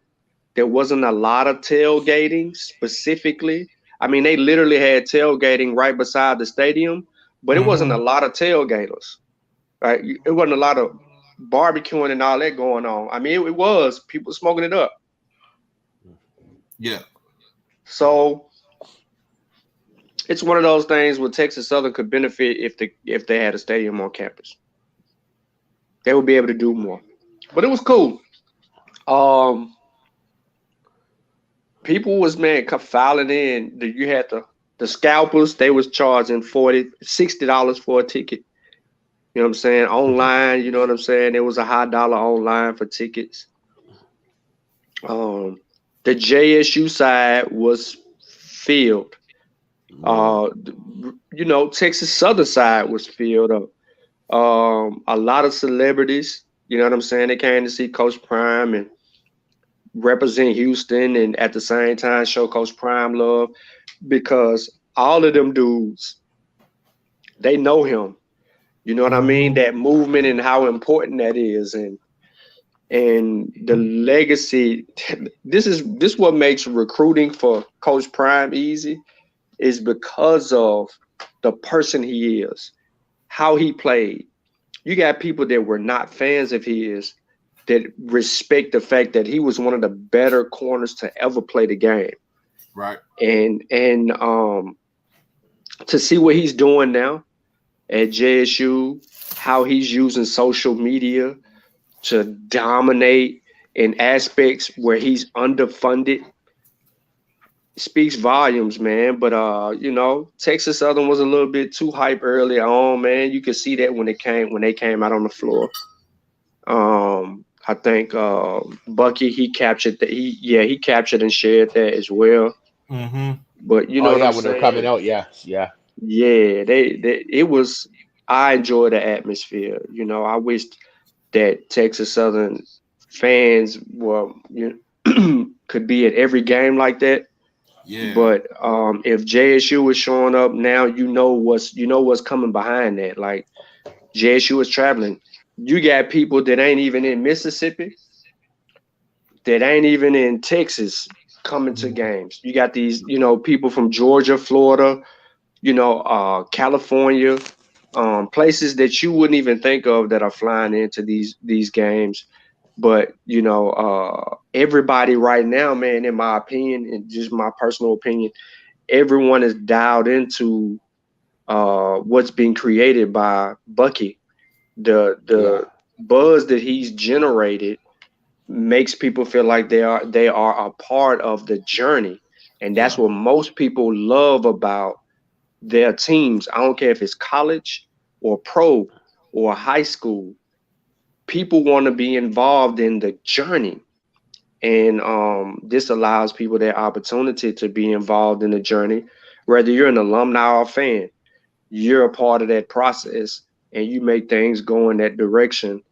There wasn't a lot of tailgating specifically. I mean, they literally had tailgating right beside the stadium, but it wasn't a lot of tailgaters. Right? It wasn't a lot of barbecuing and all that going on. I mean, it was people smoking it up. Yeah. So it's one of those things where Texas Southern could benefit if they had a stadium on campus. They would be able to do more. But it was cool. People was filing in. You had the scalpers. They was charging $40, $60 for a ticket. You know what I'm saying? Online, you know what I'm saying? It was a high dollar online for tickets. The JSU side was filled. Texas Southern side was filled up. A lot of celebrities, you know what I'm saying? They came to see Coach Prime and represent Houston, and at the same time show Coach Prime love, because all of them dudes, they know him. You know what I mean? That movement and how important that is, and the legacy. This what makes recruiting for Coach Prime easy, is because of the person he is, how he played. You got people that were not fans of his that respect the fact that he was one of the better corners to ever play the game. Right. And to see what he's doing now at JSU, how he's using social media to dominate in aspects where he's underfunded, speaks volumes, man. But Texas Southern was a little bit too hype early on, man. You could see that when they came out on the floor. I think Bucky, he captured that. He captured and shared that as well. Mm-hmm. But you Oh know what yeah, I'm when they're saying? coming out, yes, yeah. Yeah, they it was. I enjoy the atmosphere. I wished that Texas Southern fans were could be at every game like that. Yeah. But if JSU is showing up now, what's coming behind that. Like JSU is traveling. You got people that ain't even in Mississippi, that ain't even in Texas coming to games. You got these, people from Georgia, Florida, California, places that you wouldn't even think of that are flying into these games. But everybody right now, man, in my opinion, and just my personal opinion, everyone is dialed into what's being created by Bucky. Yeah. The buzz that he's generated makes people feel like they are a part of the journey, and that's Yeah. what most people love about their teams. I don't care if it's college or pro or high school. People want to be involved in the journey, and this allows people that opportunity to be involved in the journey, whether you're an alumni or fan. You're a part of that process, and you make things go in that direction,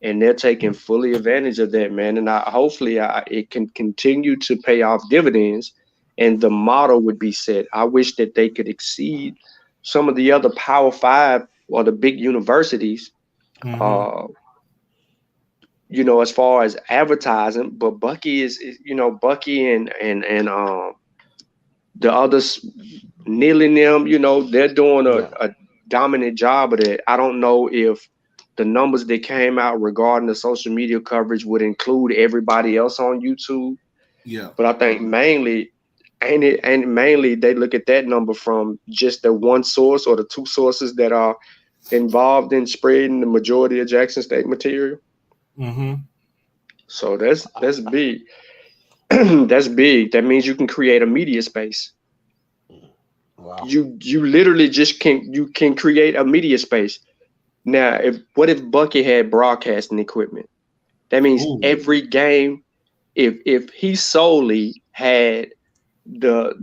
and they're taking fully advantage of that, man. And hopefully it can continue to pay off dividends, and the model would be set. I wish that they could exceed some of the other Power Five or the big universities, Mm-hmm. uh, as far as advertising. But Bucky Bucky and the others, kneeling them, they're doing Yeah. a dominant job of that. I don't know if the numbers that came out regarding the social media coverage would include everybody else on YouTube, Yeah. but I think mainly they look at that number from just the one source or the two sources that are involved in spreading the majority of Jackson State material. Mm-hmm. So that's big. That's big. That means you can create a media space. Wow. You literally just can create a media space. Now, if Bucky had broadcasting equipment? That means Ooh. every game, if he solely had the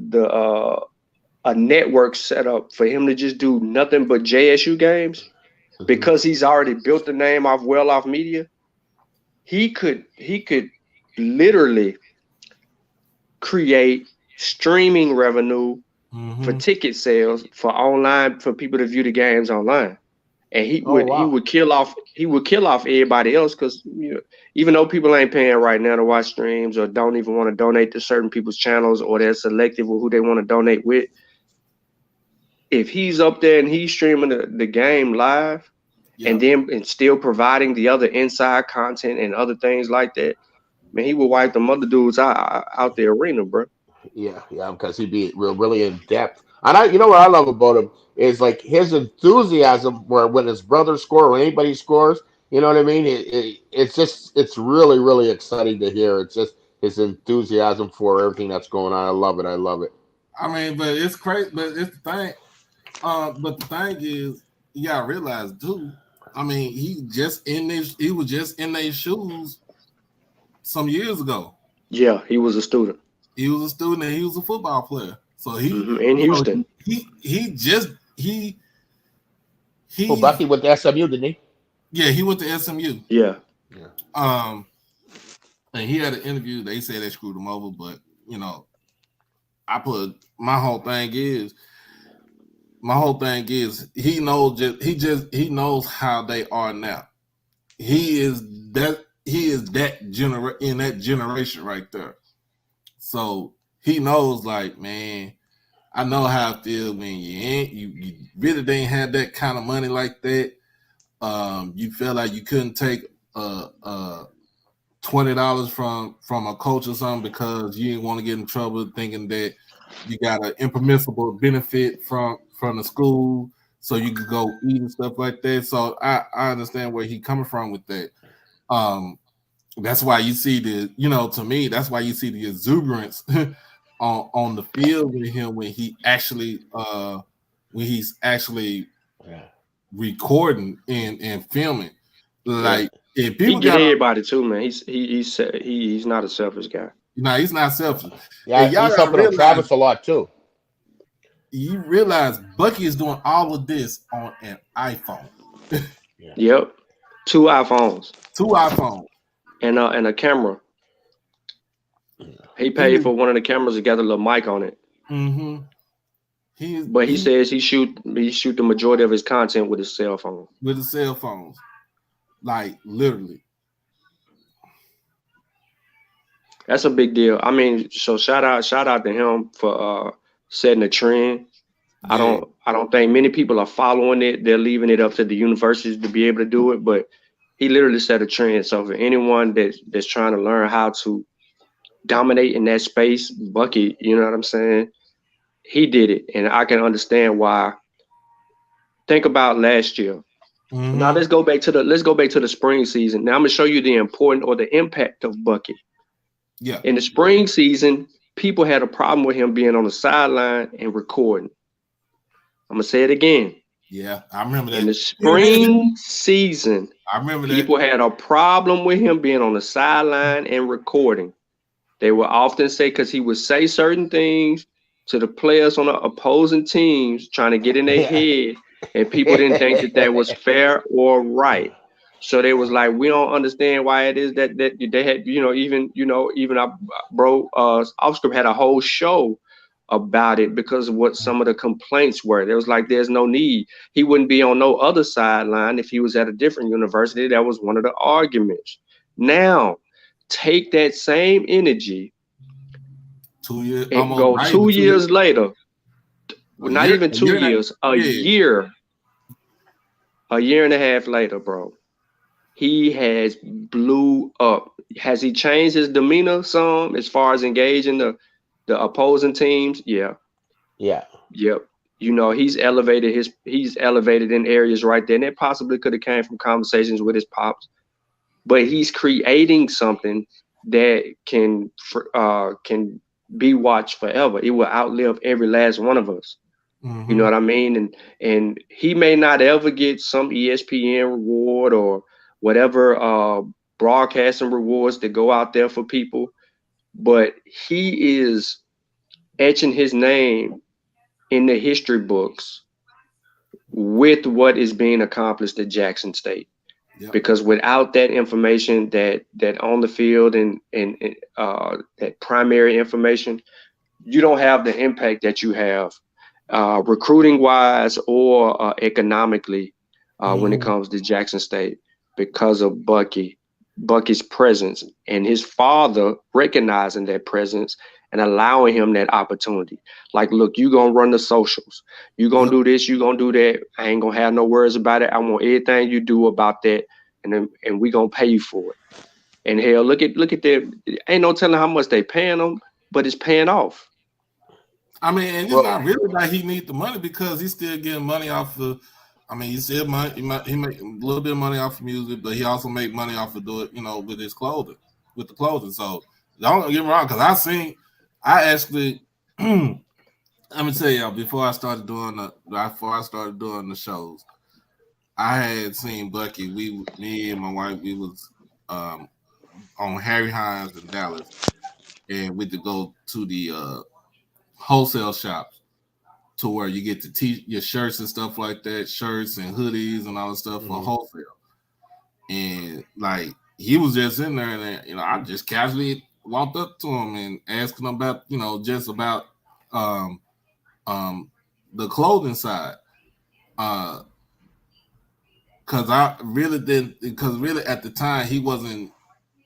a network set up for him to just do nothing but JSU games, Hmm. because he's already built the name off media, he could literally create streaming revenue for Mm-hmm. ticket sales for online, for people to view the games online. And he Oh would he wow. would kill off he would kill off everybody else, because even though people ain't paying right now to watch streams or don't even want to donate to certain people's channels, or they're selective with who they want to donate with, if he's up there and he's streaming the game live, Yeah. and still providing the other inside content and other things like that, man, he would wipe them other dudes out the arena, bro. Yeah, yeah, because he'd be really in depth. And what I love about him is like his enthusiasm. Where when his brother score, when anybody scores, you know what I mean. It's really really exciting to hear. It's just his enthusiasm for everything that's going on. I love it. I love it. I mean, but it's crazy. But it's the thing. But the thing is, you gotta realize, too. I mean, he was just in their shoes some years ago. Yeah, he was a student. He was a student and he was a football player. So In so Houston. he just Oh, he's Bucky went to SMU, didn't he? yeah, he went to SMU. Yeah. Yeah. Um, and he had an interview. They said they screwed him over, but I put my whole thing is my whole thing is he knows how they are now. He is that in that generation right there. So he knows, like, man, I know how it feels when you really didn't have that kind of money like that. You feel like you couldn't take $20 from a coach or something because you didn't want to get in trouble, thinking that you got an impermissible benefit from the school, so you could go eat and stuff like that. So I understand where he coming from with that. That's why you see to me, that's why you see the exuberance on the field with him when he's actually recording and filming. Like, if He people get got everybody too, man. He's not a selfish guy. no, he's not selfish. Yeah, And y'all he's gotta helping on realize, Travis a lot too. you realize Bucky is doing all of this on an iPhone. Yep, 2 iPhones, 2 iPhones, and a camera. He paid for one of the cameras to get a little mic on it. Mm-hmm. But he says he shoot the majority of his content with his cell phone. With his cell phones, like, literally. That's a big deal. I mean, so shout out to him for setting a trend. Yeah. I don't think many people are following it. They're leaving it up to the universities to be able to do it, but he literally set a trend. So for anyone that's trying to learn how to dominate in that space, Bucky, you know what I'm saying? He did it, and I can understand why. Think about last year. Mm-hmm. Now let's go back to the spring season. Now I'm gonna show you the impact of Bucky. Yeah. In the spring season, people had a problem with him being on the sideline and recording. I'm gonna say it again. Yeah, I remember that. In the spring season, I remember people had a problem with him being on the sideline and recording. They would often say, because he would say certain things to the players on the opposing teams, trying to get in their head, and people didn't think that was fair or right. So they was like, we don't understand why it is that they had, even our bro, Offscript had a whole show about it because of what some of the complaints were. There was like, there's no need. He wouldn't be on no other sideline if he was at a different university. That was one of the arguments. Now, take that same energy 2 years and go 2 years later. Well, not even 2 years, a year and a half later, bro. He has blew up. Has he changed his demeanor some as far as engaging the opposing teams? Yeah. Yeah. Yep. He's elevated in areas right there. And it possibly could have came from conversations with his pops. But he's creating something that can be watched forever. It will outlive every last one of us. Mm-hmm. You know what I mean? And he may not ever get some ESPN reward or whatever broadcasting rewards that go out there for people, but he is etching his name in the history books with what is being accomplished at Jackson State. Yep. Because without that information, that on the field and that primary information, you don't have the impact that you have recruiting wise or economically when it comes to Jackson State, because of Bucky's presence and his father recognizing that presence and allowing him that opportunity. Like, look, you gonna run the socials, you gonna do this, you gonna do that. I ain't gonna have no words about it. I want everything you do about that, and we gonna pay you for it. And hell, look at that. Ain't no telling how much they paying them, but it's paying off. I mean, and it's not really like he needs the money, because he's still getting money off the. I mean, he still he make a little bit of money off of music, but he also make money off of with his clothing, with the clothing. So don't get me wrong, because I actually, let me tell y'all, before I started doing the shows, I had seen Bucky. Me and my wife, we was on Harry Hines in Dallas, and we could go to the wholesale shops, to where you get to your shirts and stuff like that, shirts and hoodies and all that stuff for wholesale. And like, he was just in there, and I just casually walked up to him and asked him about, just about the clothing side. Because I really didn't. Because really at the time he wasn't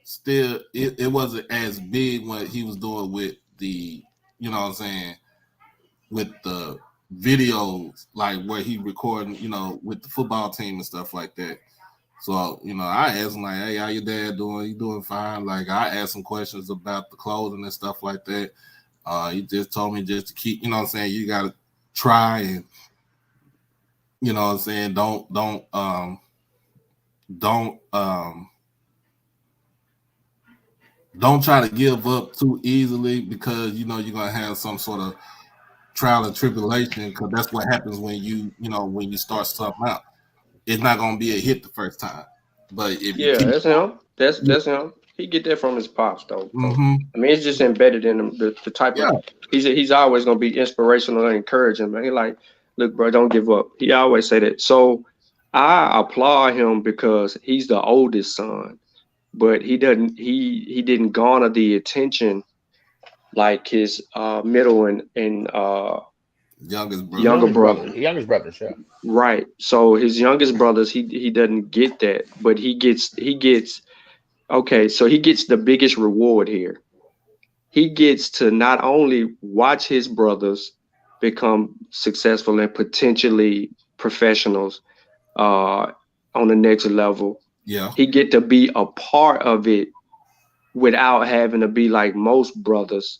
still. It wasn't as big what he was doing with the. You know what I'm saying, with the videos, like where he recording, with the football team and stuff like that. So, I asked him like, hey, how your dad doing? You doing fine? Like, I asked him questions about the clothing and stuff like that. He just told me just to keep, you got to try and, don't try to give up too easily, because, you're going to have some sort of trial and tribulation, because that's what happens when when you start something out. It's not going to be a hit the first time, but if you keep, that's him. That's him. He get that from his pops, though. mm-hmm. I mean, it's just embedded in him. The type of he's always gonna be inspirational and encouraging. Man, he like, look, bro, don't give up. He always say that. So I applaud him because he's the oldest son, but he didn't garner the attention like his middle and youngest brother. Youngest brothers, yeah. Right. So his youngest brothers, he doesn't get that, but he gets okay. So he gets the biggest reward here. He gets to not only watch his brothers become successful and potentially professionals on the next level. Yeah. He get to be a part of it without having to be like most brothers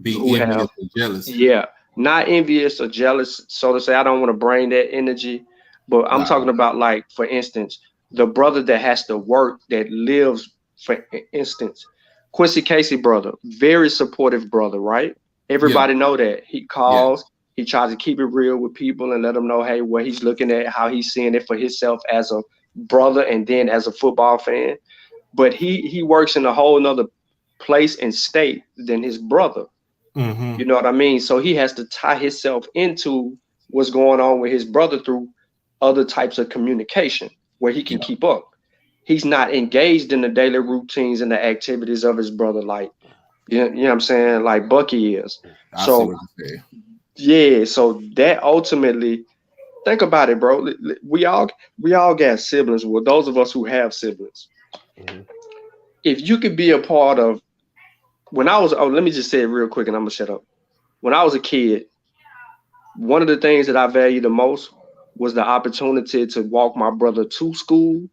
who have jealous. Yeah, not envious or jealous, so to say. I don't want to bring that energy, but I'm talking about, like, for instance, the brother that has to work, that lives, for instance, Quincy Casey brother, very supportive brother, right? Everybody know that. He calls, he tries to keep it real with people and let them know, hey, what he's looking at, how he's seeing it for himself as a brother and then as a football fan. But he works in a whole nother place and state than his brother. Mm-hmm. You know what I mean? So he has to tie himself into what's going on with his brother through other types of communication where he can keep up. He's not engaged in the daily routines and the activities of his brother, like, you know what I'm saying, like Bucky is. So that ultimately, think about it, bro. We all got siblings. Well, those of us who have siblings, if you could be a part of, let me just say it real quick and I'm gonna shut up. When I was a kid, one of the things that I valued the most was the opportunity to walk my brother to school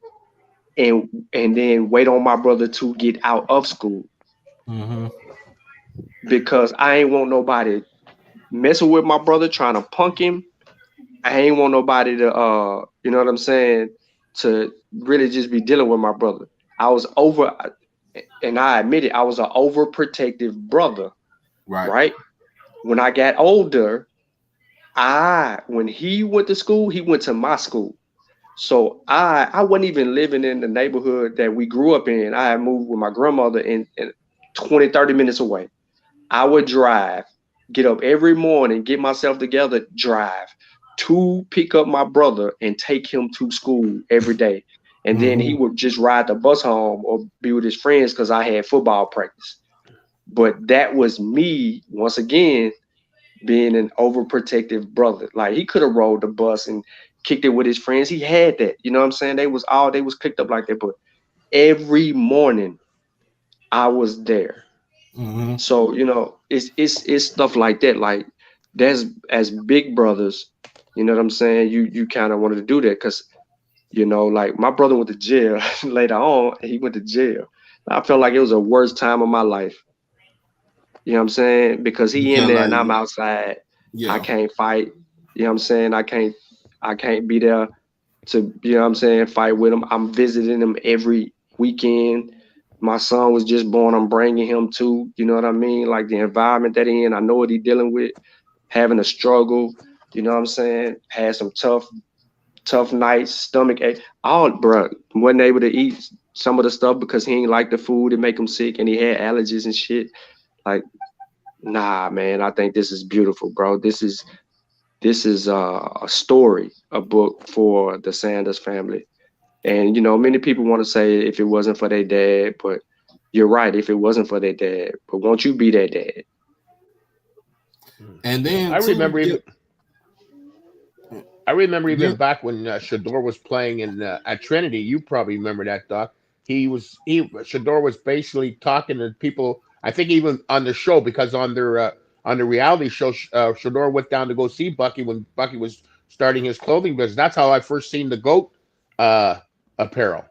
and then wait on my brother to get out of school. Mm-hmm. Because I ain't want nobody messing with my brother, trying to punk him. I ain't want nobody to, you know what I'm saying, to really just be dealing with my brother. I was and I admit it, I was an overprotective brother. Right? When I got older, when he went to school, he went to my school. So I wasn't even living in the neighborhood that we grew up in. I had moved with my grandmother in 20, 30 minutes away. I would drive, get up every morning, get myself together, drive to pick up my brother and take him to school every day. And then he would just ride the bus home or be with his friends because I had football practice. But that was me, once again, being an overprotective brother. Like, he could have rolled the bus and kicked it with his friends. He had that. You know what I'm saying? They was clicked up like that. But every morning I was there. Mm-hmm. So, it's stuff like that. Like, that's, as big brothers, you know what I'm saying? You kind of wanted to do that because, like, my brother went to jail later on. He went to jail. I felt like it was the worst time of my life. You know what I'm saying? Because he in there and I'm outside. I can't fight. You know what I'm saying? I can't be there to, you know what I'm saying, fight with him. I'm visiting him every weekend. My son was just born. I'm bringing him to, you know what I mean? Like, the environment that he in, I know what he dealing with, having a struggle, you know what I'm saying? Had some tough nights, stomach ache. Bro, wasn't able to eat some of the stuff because he ain't like the food. It make him sick and he had allergies and shit. Like, nah, man, I think this is beautiful, bro. This is a story, a book for the Sanders family. And, many people want to say if it wasn't for their dad, but you're right, if it wasn't for their dad. But won't you be that dad? And then I remember even. I remember Yeah, even back when Shador was playing in at Trinity. You probably remember that, Doc. He Shador was basically talking to people. I think even on the show, because on the reality show, Shador went down to go see Bucky when Bucky was starting his clothing business. That's how I first seen the goat uh, apparel.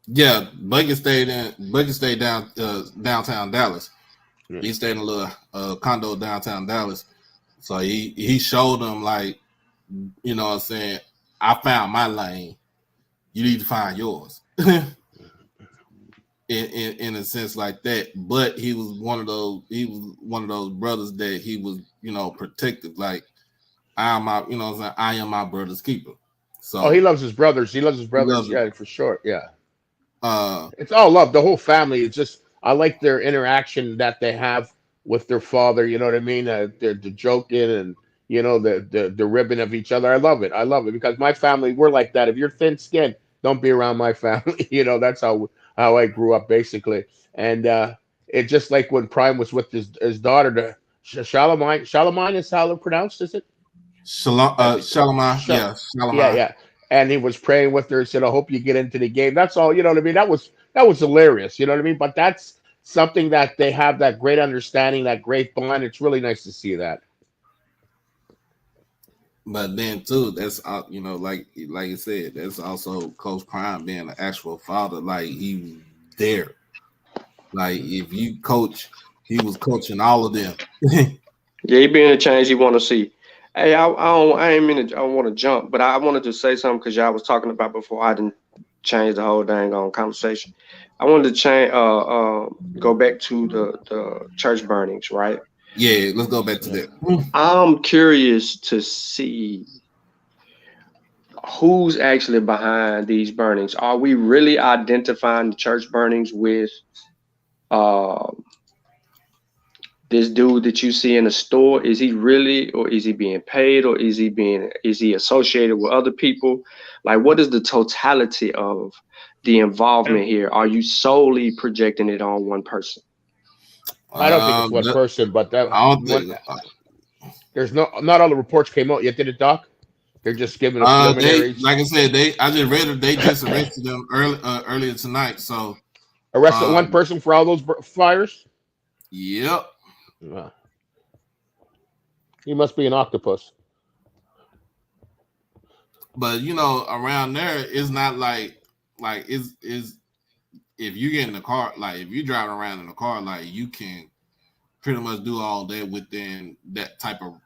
yeah. Bucket stayed downtown Dallas. Yeah. He stayed in a little condo downtown Dallas. So he showed them like, you know what I'm saying, I found my lane. You need to find yours. In a sense like that. But he was one of those brothers that he was, protective. Like I am my, what I'm saying, I am my brother's keeper. Oh, he So loves his brothers. He loves his he brothers. loves it. Yeah, for sure. Yeah. Uh It's all love. The whole family. It's just I like their interaction that they have with their father. You know what I mean? They're the joking and the ribbing of each other. I love it. I love it because my family we're like that. If you're thin skinned, don't be around my family. That's how I grew up basically. And it's just like when Prime was with his daughter, Shalamine. Shalamine is how they're pronounced, is it? Shalimar, Sh- yeah, yeah, Shalimar. yeah. And he was praying with her and said, "I hope you get into the game." That's all. You know what I mean? That was hilarious. You know what I mean? But that's something that they have that great understanding, that great bond. It's really nice to see that. But then too, that's like you said, that's also Coach Prime being an actual father. Like he was there. Like if you coach, he was coaching all of them. Yeah, he being the change he want to see. Hey, I ain't mean to, I want to jump, but I wanted to say something because y'all was talking about before. I didn't change the whole dang on conversation. I wanted to change, go back to the church burnings, right? Yeah, let's go back to Yeah. that. I'm curious to see who's actually behind these burnings. Are we really identifying the church burnings with uh, this dude that you see in the store? Is he really, or is he being paid, or is he associated with other people? Like, what is the totality of the involvement here? Are you solely projecting it on one person? I don't think it's one That, person, but that I don't one think. there's not all the reports came out yet, did it, Doc? They're just giving the They preliminaries. like I said, I just read it. They just arrested them earlier tonight. So, Arrested one um, person for all those fires. yep. Uh, he must be an octopus. But around there, it's not like is if you get in the car, like if you driving around in the car, like you can pretty much do all that within that type of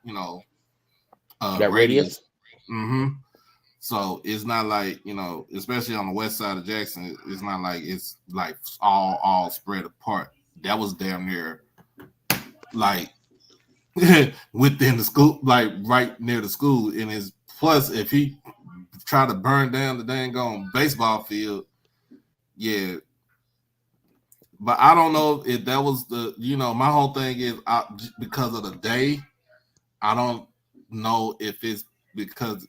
That radius. radius. hmm So it's not like especially on the west side of Jackson, it's not like it's like all spread apart. That was damn near like within the school, like right near the school. And it's plus if he try to burn down the dang on baseball field, yeah. But I don't know if that was my whole thing is because of the day. I don't know if it's because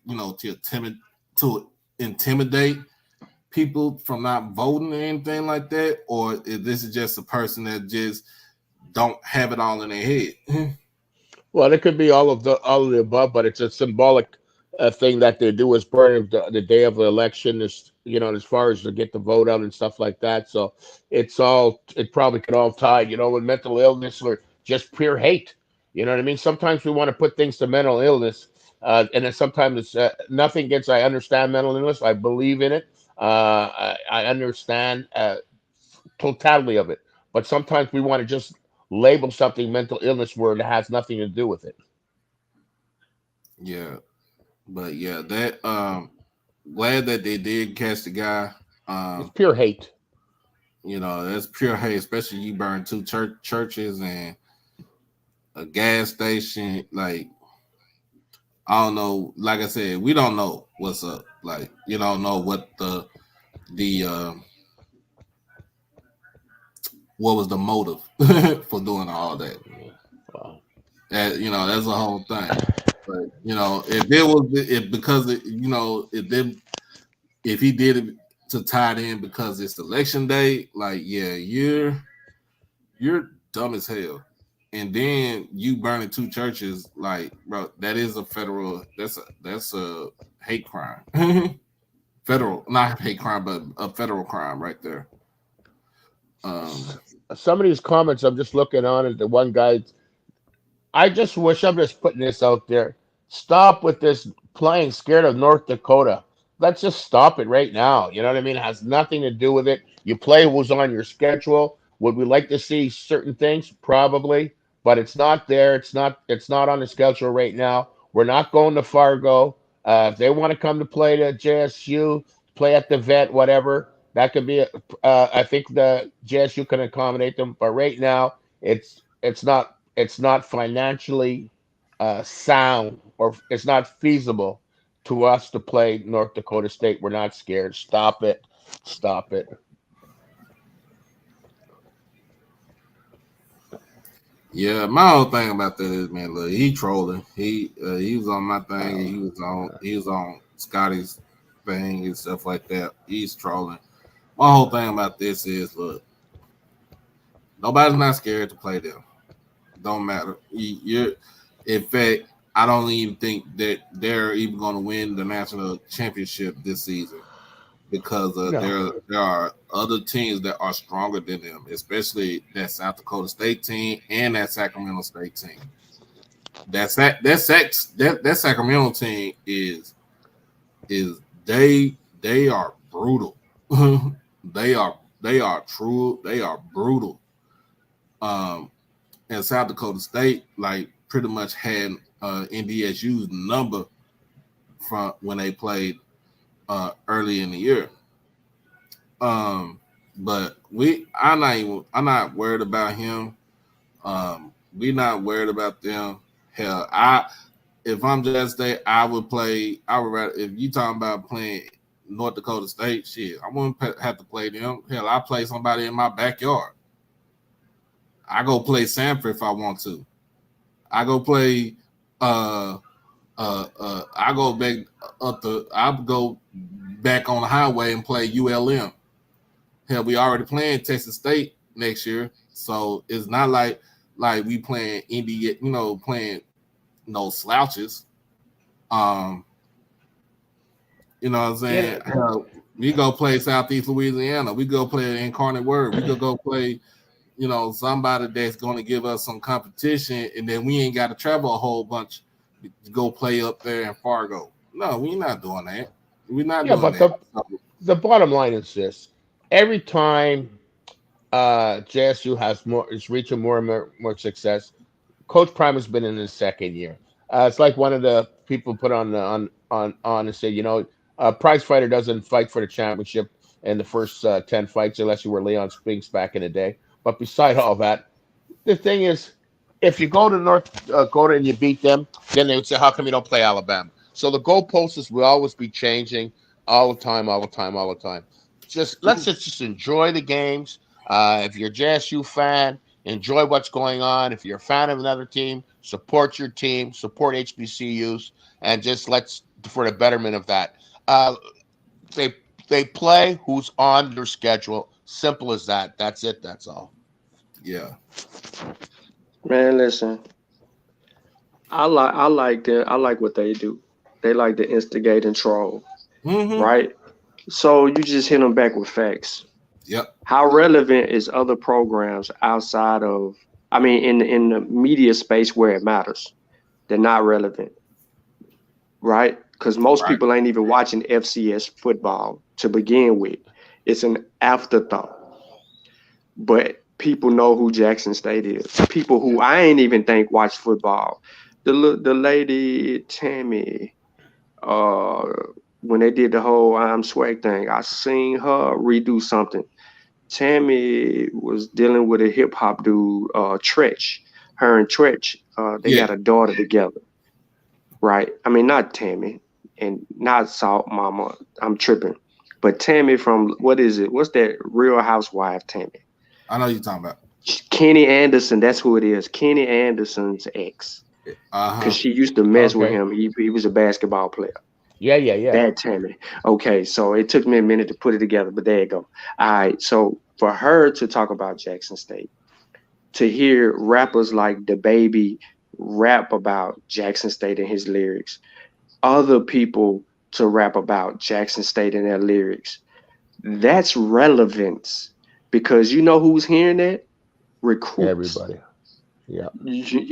to intimidate people from not voting or anything like that, or if this is just a person that just don't have it all in their head. Well, it could be all of the above, but it's a symbolic thing that they do is burn the day of the election. Is as far as to get the vote out and stuff like that. So it probably could all tie. With mental illness or just pure hate. You know what I mean? Sometimes we want to put things to mental illness, and then sometimes it's nothing against. I understand mental illness. I believe in it. I understand totality of it. But sometimes we want to just label something mental illness where it has nothing to do with it. Yeah, but yeah, that glad that they did catch the guy. It's Um, pure hate. that's pure hate, especially you burn two churches and a gas station. Like I don't know. Like I said, we don't know what's up. Like you don't know what the what was the motive for doing all that. Wow. That's the whole thing. But if it was if because if he did it to tie it in because it's election day, like yeah, you're dumb as hell. and then you burning two churches, like, bro, that is a federal. That's a hate crime. Federal, not hate crime, but a federal crime right there. Um, Some of these comments I'm just looking on at the one guy. I just wish I'm just putting this out there. Stop with this playing scared of North Dakota. Let's just stop it right now. You know what I mean? It has nothing to do with it. You play who's on your schedule. Would we like to see certain things? Probably, but it's not there. It's not on the schedule right now. We're not going to Fargo. If they want to come to play to JSU, play at the vet, whatever, that could be. I think the JSU can accommodate them, but right now it's not financially sound, or it's not feasible to us to play North Dakota State. We're not scared. Stop it. Stop it. yeah, my whole thing about that is, man, look, he trolling. He was on my thing, and he was on Scotty's thing and stuff like that. He's trolling. My whole thing about this is, look, nobody's not scared to play them. Don't matter. You're, in fact, I don't even think that they're even going to win the national championship this season, because No. there are other teams that are stronger than them, especially that South Dakota State team and that Sacramento State team. That Sacramento team is they are brutal. They are brutal. Um, and South Dakota State like pretty much had NDSU's number from when they played early in the year. But I'm not worried about him. We not worried about them. Hell, if I'm Jazz State, I would rather, if you talking about playing North Dakota State, shit, I wouldn't have to play them. Hell, I play somebody in my backyard. I go play Sanford if I want to. I go play I go back I go back on the highway and play ULM. Hell, we already playing Texas State next year, so it's not like we playing India, playing no slouches. Um, you know what I'm saying? Yeah. We go play Southeast Louisiana. We go play Incarnate Word. We could go play, somebody that's going to give us some competition, and then we ain't got to travel a whole bunch to go play up there in Fargo. No, we're not doing that. We're not Yeah, doing but that. the bottom line is this: every time JSU is reaching more and more success, Coach Prime has been in his second year. It's like one of the people put on and say, prize fighter doesn't fight for the championship in the first 10 fights unless you were Leon Spinks back in the day. But beside all that, the thing is, if you go to North Dakota and you beat them, then they would say, how come you don't play Alabama? So the goalposts will always be changing all the time, all the time, all the time. Let's just enjoy the games. If you're a JSU fan, enjoy what's going on. If you're a fan of another team, support your team, support HBCUs, and just let's for the betterment of that. They they play who's on their schedule. Simple as that. That's it. That's all. Yeah. Man, listen, I like what they do. They like to instigate and troll, Mm-hmm. right? So you just hit them back with facts. Yep. How relevant is other programs outside of, I mean, in the media space where it matters? They're not relevant, right? Because most Right. people ain't even watching FCS football to begin with. It's an afterthought. But people know who Jackson State is. People who I ain't even think watch football. The lady Tammy, uh, when they did the whole I'm swag thing, I seen her redo something. Tammy was dealing with a hip hop dude, Tretch. Her and Tretch, they Yeah. got a daughter together, right? I mean, not Tammy and not Salt Mama. I'm tripping, but Tammy from what is it? What's that Real Housewife Tammy? I know you're talking about. Kenny Anderson. That's who it is. Kenny Anderson's ex, because Uh-huh. she used to mess with Okay. him. He was a basketball player. Yeah, yeah, yeah. That Tammy. Okay, so it took me a minute to put it together, but there you go. All right, so for her to talk about Jackson State, to hear rappers like the Baby rap about Jackson State and his lyrics, other people to rap about Jackson State and their lyrics. That's relevance because you know who's hearing that? Recruits Everybody. Yeah.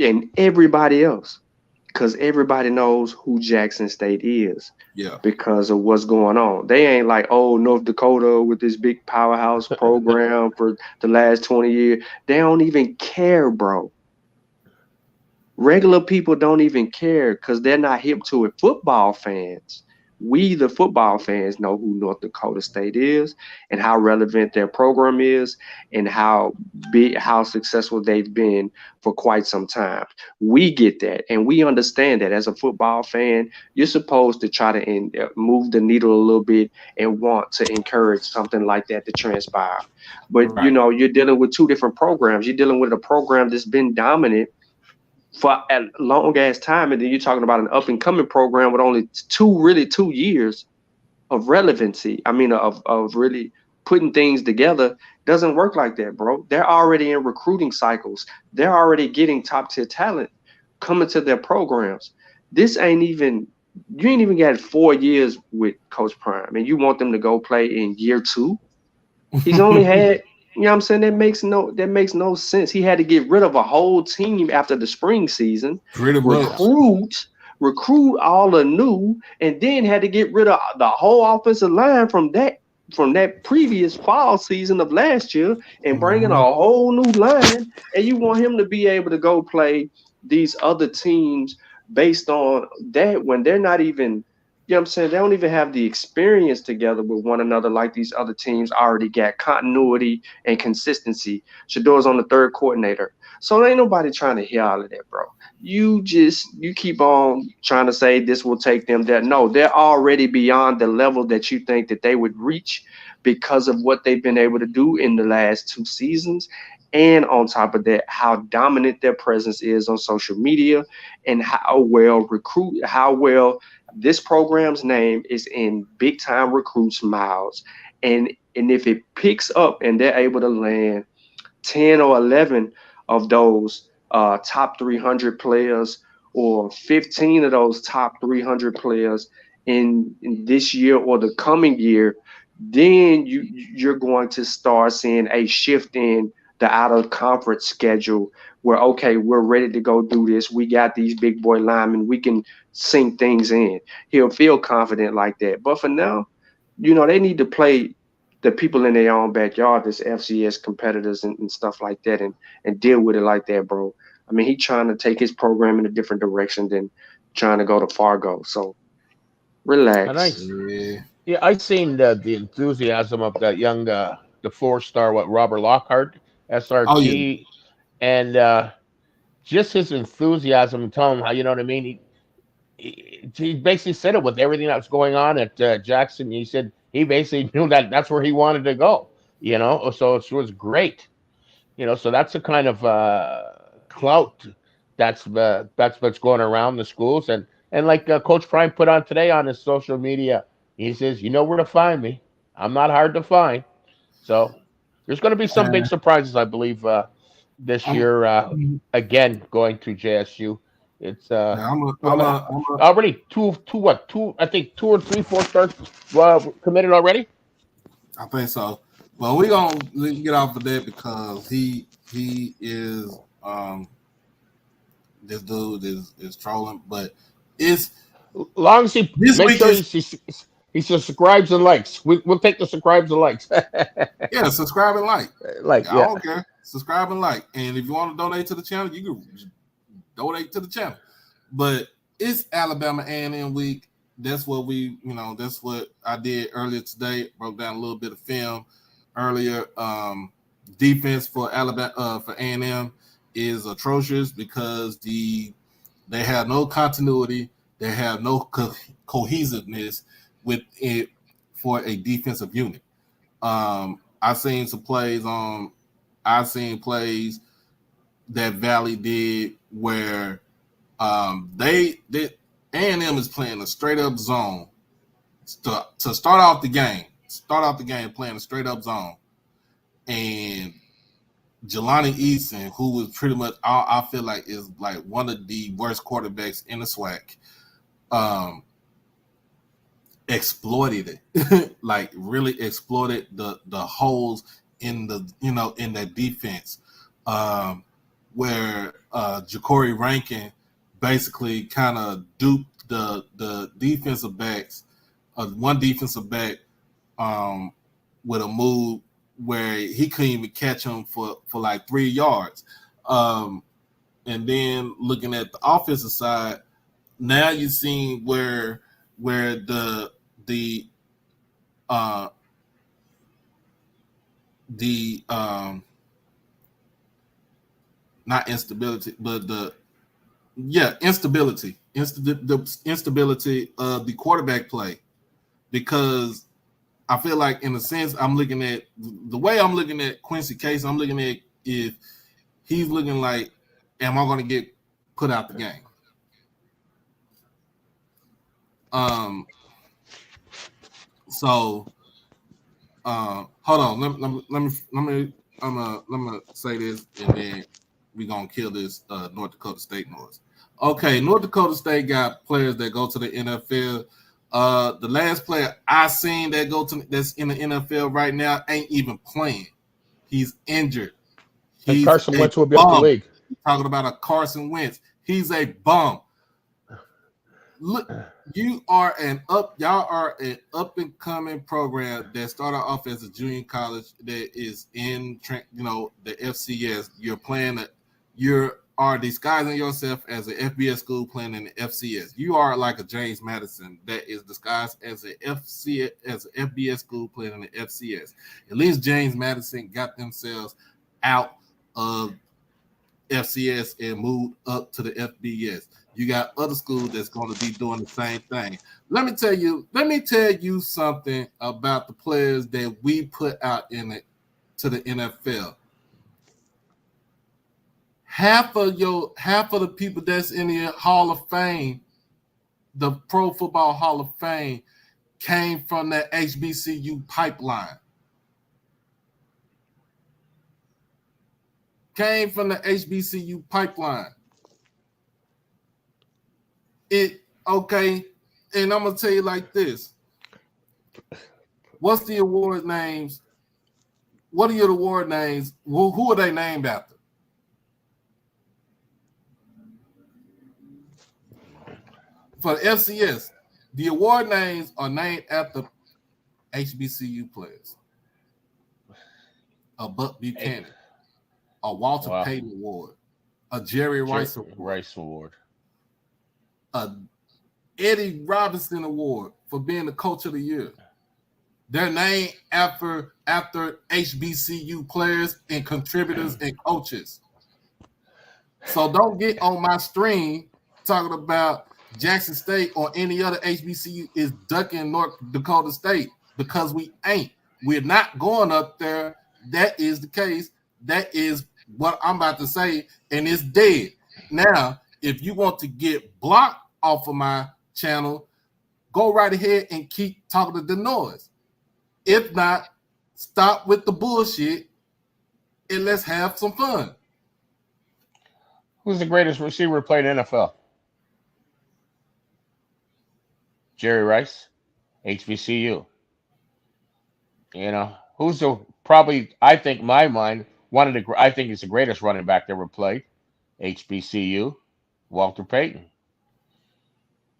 and everybody else because everybody knows who Jackson State is Yeah. because of what's going on. They ain't like, oh, North Dakota with this big powerhouse program for the last 20 years. They don't even care, bro. Regular people don't even care because they're not hip to it. Football fans, we the football fans know who North Dakota State is and how relevant their program is and how big, how successful they've been for quite some time. We get that and we understand that as a football fan, you're supposed to try to move the needle a little bit and want to encourage something like that to transpire. But Right. you're dealing with two different programs. You're dealing with a program that's been dominant for a long ass time, and then you're talking about an up and coming program with only 2 years of relevancy. I mean, of really putting things together. Doesn't work like that, bro. They're already in recruiting cycles. They're already getting top tier talent coming to their programs. This ain't even you ain't even got 4 years with Coach Prime, and you want them to go play in year two. He's only had, you know what I'm saying? That makes no sense. He had to get rid of a whole team after the spring season, Pretty much. recruit all the new, and then had to get rid of the whole offensive line from that previous fall season of last year and bring in a Mhm. whole new line. And you want him to be able to go play these other teams based on that when they're not even, you know what I'm saying? They don't even have the experience together with one another like these other teams already got continuity and consistency. Shador's on the third coordinator. So ain't nobody trying to hear all of that, bro. You keep on trying to say this will take them there. No, they're already beyond the level that you think that they would reach because of what they've been able to do in the last 2 seasons. And on top of that, how dominant their presence is on social media and how well this program's name is in big time recruits' mouths. And if it picks up and they're able to land 10 or 11 of those top 300 players or 15 of those top 300 players in this year or the coming year, then you're going to start seeing a shift in the out of conference schedule where okay, we're ready to go do this. We got these big boy linemen. We can sink things in. He'll feel confident like that. But for now, they need to play the people in their own backyard, this FCS competitors and stuff like that, and deal with it like that, bro. I mean, he trying to take his program in a different direction than trying to go to Fargo. So And I, relax. Yeah. yeah, I seen the enthusiasm of that young, the 4-star, Robert Lockhart, Oh yeah. SRT, and just his enthusiasm, telling him how, you know what I mean. He basically said it with everything that was going on at Jackson. He said he basically knew that that's where he wanted to go. So it was great. So that's the kind of clout that's what's going around the schools, and like Coach Prime put on today on his social media, he says, "You know where to find me. I'm not hard to find." So there's going to be some big And surprises, I believe, this I'm, year. Again, going to JSU, it's now we're gonna already two, I think 2 or 3 4 stars committed already. I think so. But we gonna get off of that because he is this dude is trolling. But it's Long as he this make week sure is he subscribes and likes. We'll take the subscribes and likes. yeah, subscribe and like. Like, I yeah. don't care. Subscribe and like. And if you want to donate to the channel, you can donate to the channel. But it's Alabama A&M week. That's what that's what I did earlier today. Broke down a little bit of film earlier. Defense for Alabama for A&M is atrocious because they have no continuity. They have no cohesiveness with it for a defensive unit. I've seen some plays on. I've seen plays that Valley did where they A&M is playing a straight up zone to start off the game. Start off the game playing a straight up zone, and Jelani Easton, who was pretty much, I feel like is like one of the worst quarterbacks in the SWAC, exploited it, like really exploited the holes in the in that defense, where Ja'Cory Rankin basically kind of duped the defensive backs, one defensive back, with a move where he couldn't even catch him for like 3 yards. And then looking at the offensive side, now you're seeing where the uh the not instability, but the the instability of the quarterback play, because I feel like in a sense I'm looking at the way I'm looking at Quincy Case, I'm looking at if he's looking like, am I going to get put out the game? So hold on, let me I'm gonna say this and then we're gonna kill this North Dakota State noise. Okay, North Dakota State got players that go to the NFL. The last player I seen that's in the NFL right now ain't even playing. He's injured. And He's Carson Wentz will be bum. out the league. Talking about a Carson Wentz. He's a bum. Look, y'all are an up and coming program that started off as a junior college that is in the FCS. You are disguising yourself as an FBS school playing in the FCS. You are like a James Madison that is disguised as an FBS school playing in the FCS. At least James Madison got themselves out of FCS and moved up to the FBS. You got other schools that's going to be doing the same thing. Let me tell you something about the players that we put out to the NFL. Half of the people that's in the Hall of Fame, the Pro Football Hall of Fame, came from that HBCU pipeline. Came from the HBCU pipeline. Okay, and I'm gonna tell you like this. What's the award names? What are your award names? Who are they named after? For the FCS, the award names are named after HBCU players. A Buck Buchanan, a Walter Payton Award, a Jerry Rice Award, a Eddie Robinson Award for being the coach of the year. They're named after HBCU players and contributors and coaches. So don't get on my stream talking about Jackson State or any other HBCU is ducking North Dakota State, because we ain't. We're not going up there. That is the case. That is what I'm about to say, and it's dead. Now, if you want to get blocked off of my channel, go right ahead and keep talking to the noise. If not, stop with the bullshit and let's have some fun. Who's the greatest receiver to play in the NFL? Jerry Rice, HBCU. Who's the probably, I think in my mind, I think he's the greatest running back that ever played. HBCU, Walter Payton.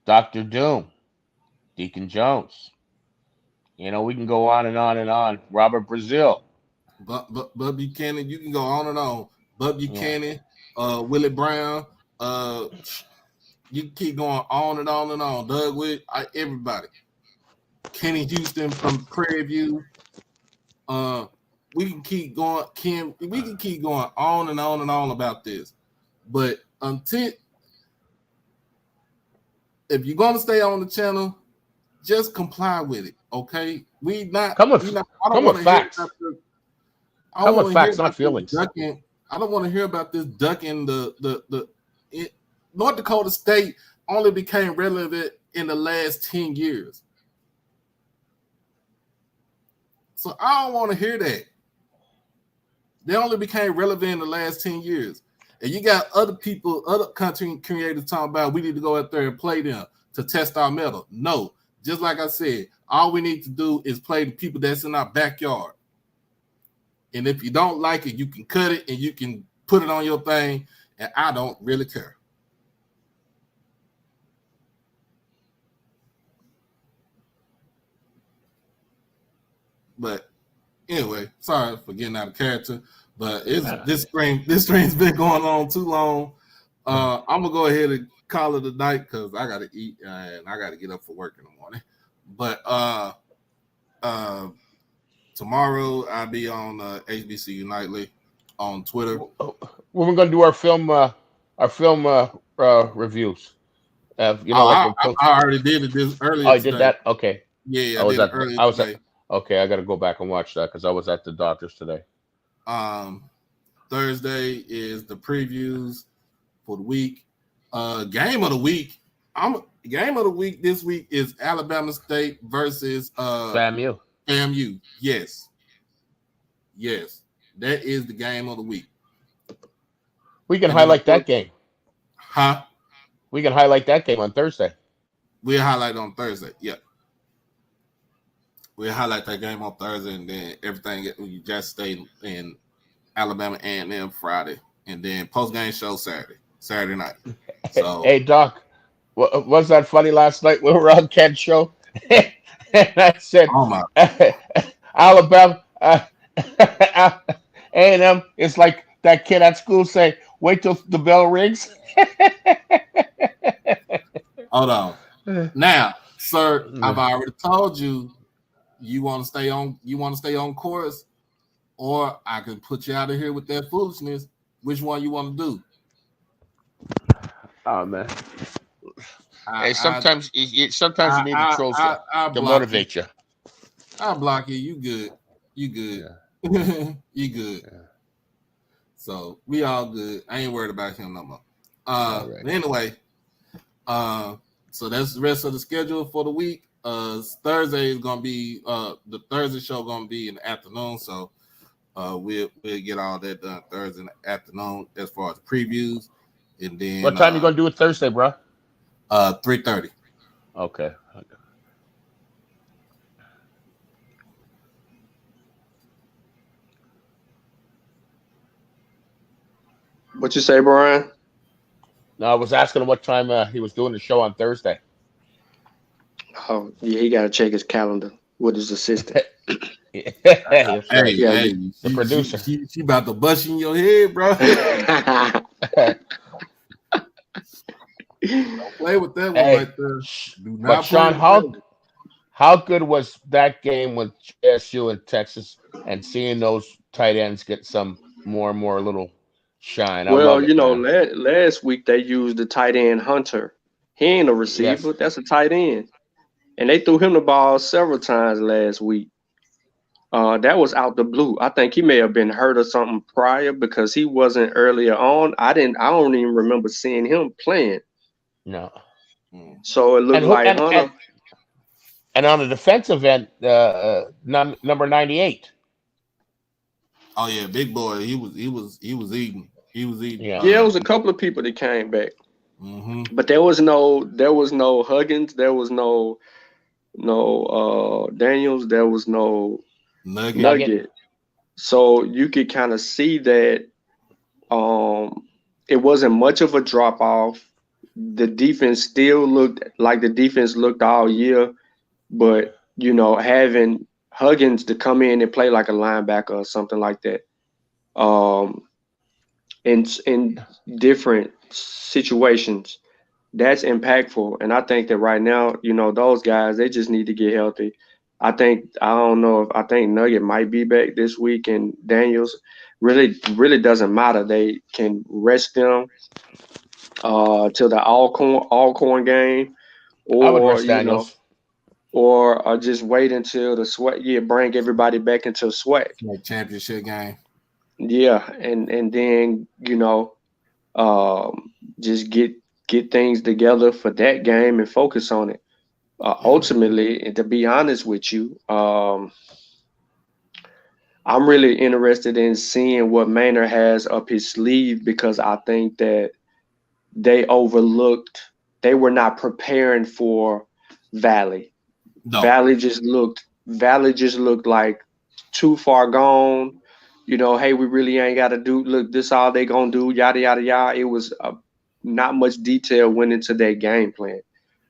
Dr. Doom, Deacon Jones. We can go on and on and on. Robert Brazil. But Buchanan, you can go on and on. Bud Buchanan, Willie Brown, you can keep going on and on and on. Doug Witt, everybody. Kenny Houston from Prairie View. We can keep going. We can keep going on and on and on about this. But if you're going to stay on the channel, just comply with it, okay? I don't want to hear about this. I don't want to hear about feelings. Ducking. I don't want to hear about this ducking. North Dakota State only became relevant in the last 10 years. So I don't want to hear that. They only became relevant in the last 10 years. And you got other people, other content creators talking about we need to go out there and play them to test our metal. No, just like I said, all we need to do is play the people that's in our backyard. And if you don't like it, you can cut it and you can put it on your thing. And I don't really care. But anyway, sorry for getting out of character. But this stream's been going on too long. I'm gonna go ahead and call it a night because I gotta eat and I gotta get up for work in the morning. But tomorrow I'll be on HBCU Nightly on Twitter. When we're gonna do our film reviews. I already did it this earlier. Oh, I did that. Okay. Yeah, I did it earlier today. Okay, I got to go back and watch that because I was at the doctor's today. Thursday is the previews for the week. Game of the week. Game of the week this week is Alabama State versus FAMU. FAMU. Yes, that is the game of the week. We can highlight that game. Huh? We can highlight that game on Thursday. We'll highlight on Thursday. Yeah. We'll highlight that game on Thursday, and then everything you just stay in Alabama A&M Friday, and then post-game show Saturday night. So, hey, Doc, was that funny last night when we were on Ken's show? And I said, oh my. Alabama, A&M is like that kid at school saying, wait till the bell rings. Hold on. Now, sir, I've already told you, you want to stay on course, or I can put you out of here with that foolishness. Which one you want to do? Oh man. Hey, sometimes you need the trolls to motivate you. I'll block you. You good. Yeah. You good. Yeah. So we all good. I ain't worried about him no more. Right. Anyway, so that's the rest of the schedule for the week. Thursday is gonna be the Thursday show gonna be in the afternoon, so we'll get all that done Thursday in the afternoon as far as the previews. And then what time you gonna do it Thursday, bro? 3:30. Okay. What you say, Brian? No, I was asking him what time he was doing the show on Thursday. Oh, yeah, he got to check his calendar with his assistant. Hey, the producer. She about to bust in your head, bro. Don't play with that one right there. But Sean, how good was that game with JSU and Texas, and seeing those tight ends get some more and more little shine? Well, last week they used the tight end Hunter. He ain't a receiver. Yes. That's a tight end. And they threw him the ball several times last week. That was out the blue. I think he may have been hurt or something prior because he wasn't earlier on. I don't even remember seeing him playing. No. So it looked like Hunter. And on the defensive end, number 98. Oh yeah, big boy. He was eating. He was eating. Yeah, it was a couple of people that came back. Mm-hmm. But there was no Huggins. There was no Daniels. There was no Nugget. So you could kind of see that it wasn't much of a drop off. The defense still looked like the defense looked all year, but having Huggins to come in and play like a linebacker or something like that, in different situations, that's impactful. And I think that right now, those guys, they just need to get healthy. I think Nugget might be back this week, and Daniels really doesn't matter. They can rest them till the Alcorn game, or I would rest Daniels. Or just wait until the SWAC. Yeah, bring everybody back into SWAC. Like championship game. Yeah, and then just get things together for that game and focus on it. Ultimately, and to be honest with you, I'm really interested in seeing what Maynard has up his sleeve because I think that they overlooked, they were not preparing for Valley. No, Valley just looked like too far gone. You know, hey, we really ain't got to do. Look, this all they gonna do. Yada yada yada. It was not much detail went into their game plan.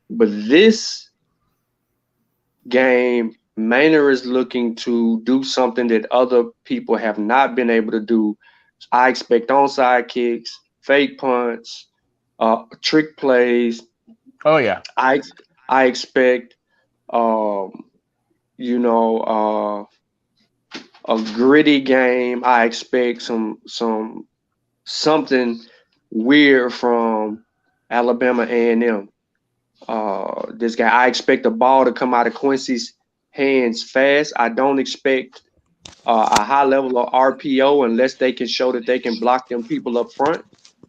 But this game, Maynard is looking to do something that other people have not been able to do. I expect onside kicks, fake punts, trick plays. Oh yeah. I I expect um, you know a gritty game. I expect something weird from Alabama A&M. This guy, I expect the ball to come out of Quincy's hands fast. I don't expect a high level of RPO unless they can show that they can block them people up front.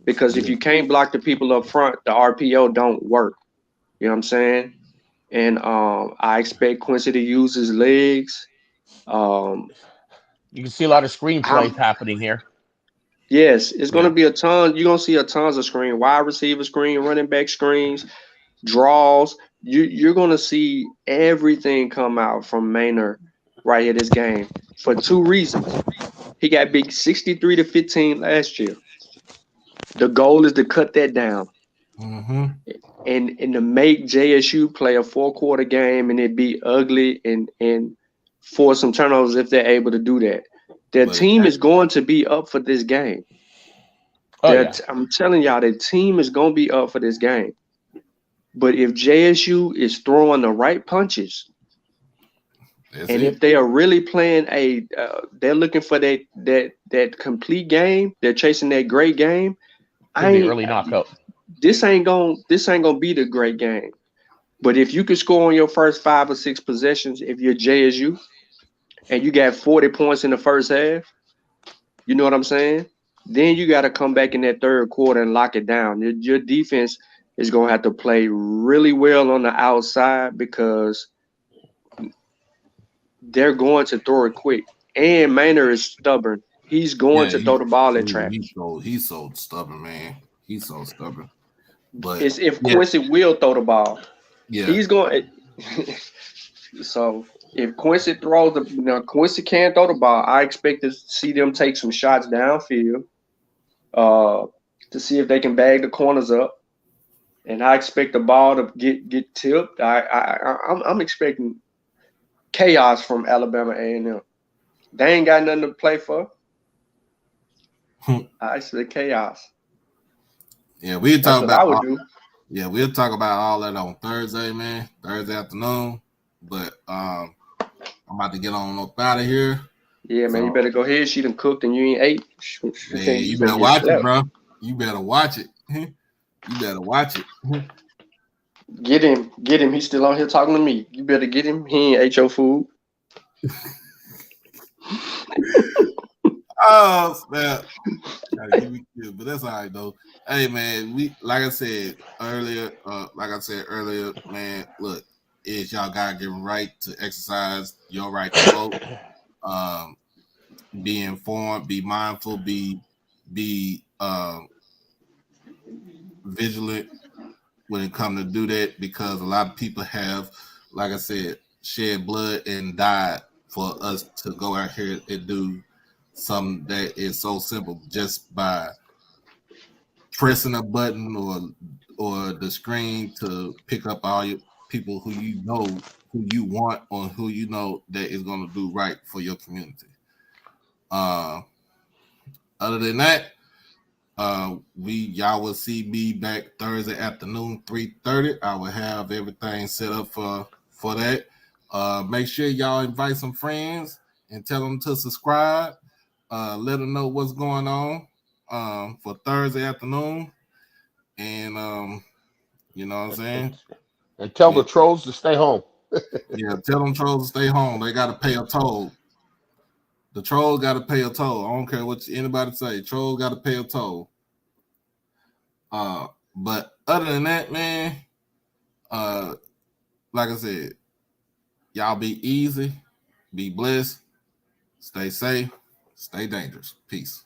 Because if you can't block the people up front, the RPO don't work. You know what I'm saying? And I expect Quincy to use his legs. Um, You can see a lot of screenplays I'm, happening here. yes, it's going to Yeah. be a ton. You're going to see a tons of screen, wide receiver screen, running back screens, draws. You're going to see everything come out from Maynard right here this game for two reasons. He got big 63-15 last year. The goal is to cut that down mm-hmm. and to make JSU play a 4 quarter game and it be ugly and force some turnovers if they're able to do that. Their But team is going to be up for this game. Oh yeah. I'm telling y'all, the team is going to be up for this game. But if JSU is throwing the right punches, that's and it. if they are really playing they're looking for that complete game. They're chasing that great game. I Could be ain't early knockout. this ain't gonna be the great game. But if you can score on your first 5 or 6 possessions, if you're JSU and you got 40 points in the first half, you know what I'm saying? Then you got to come back in that third quarter and lock it down. Your defense is going to have to play really well on the outside because they're going to throw it quick. And Maynard is stubborn. He's going Yeah, to throw the ball at Travis. he's so stubborn, man. He's so stubborn. But It's if yeah, Quincy will throw the ball. yeah, He's going. So if Quincy throws Quincy can throw the ball. I expect to see them take some shots downfield, uh, to see if they can bag the corners up. And I expect the ball to get tipped. I'm expecting chaos from Alabama A&M. They ain't got nothing to play for. I expect chaos. yeah. We'll That's talk what about I would do. yeah, we'll talk about all that on Thursday, man. Thursday afternoon. But I'm about to get on up out of here. Yeah, man, you So better go ahead. She done cooked and you ain't ate. yeah, You you better better get watch it, slept. bro. You better watch it. You better watch it. Get him. He's still on here talking to me. You better get him. He ain't ate your food. Oh snap. Gotta give me kill, but that's all right though. Hey man, we like I said earlier, man. Look, it's y'all God given right to exercise your right to vote. Um, be informed, be mindful, be vigilant when it comes to do that because a lot of people have, like I said, shed blood and died for us to go out here and do something that is so simple just by pressing a button or the screen to pick up all your people who you want or who you know that is going to do right for your community. Other than that, y'all will see me back Thursday afternoon 3:30. I will have everything set up for that. Make sure y'all invite some friends and tell them to subscribe. Let them know what's going on for Thursday afternoon. And you know what I'm saying? And tell Yeah, the trolls to stay home. yeah. Tell them trolls to stay home. They got to pay a toll. The trolls got to pay a toll. I don't care what anybody say. Trolls got to pay a toll. But other than that, man, like I said, y'all be easy, be blessed, Stay safe. Stay dangerous. Peace.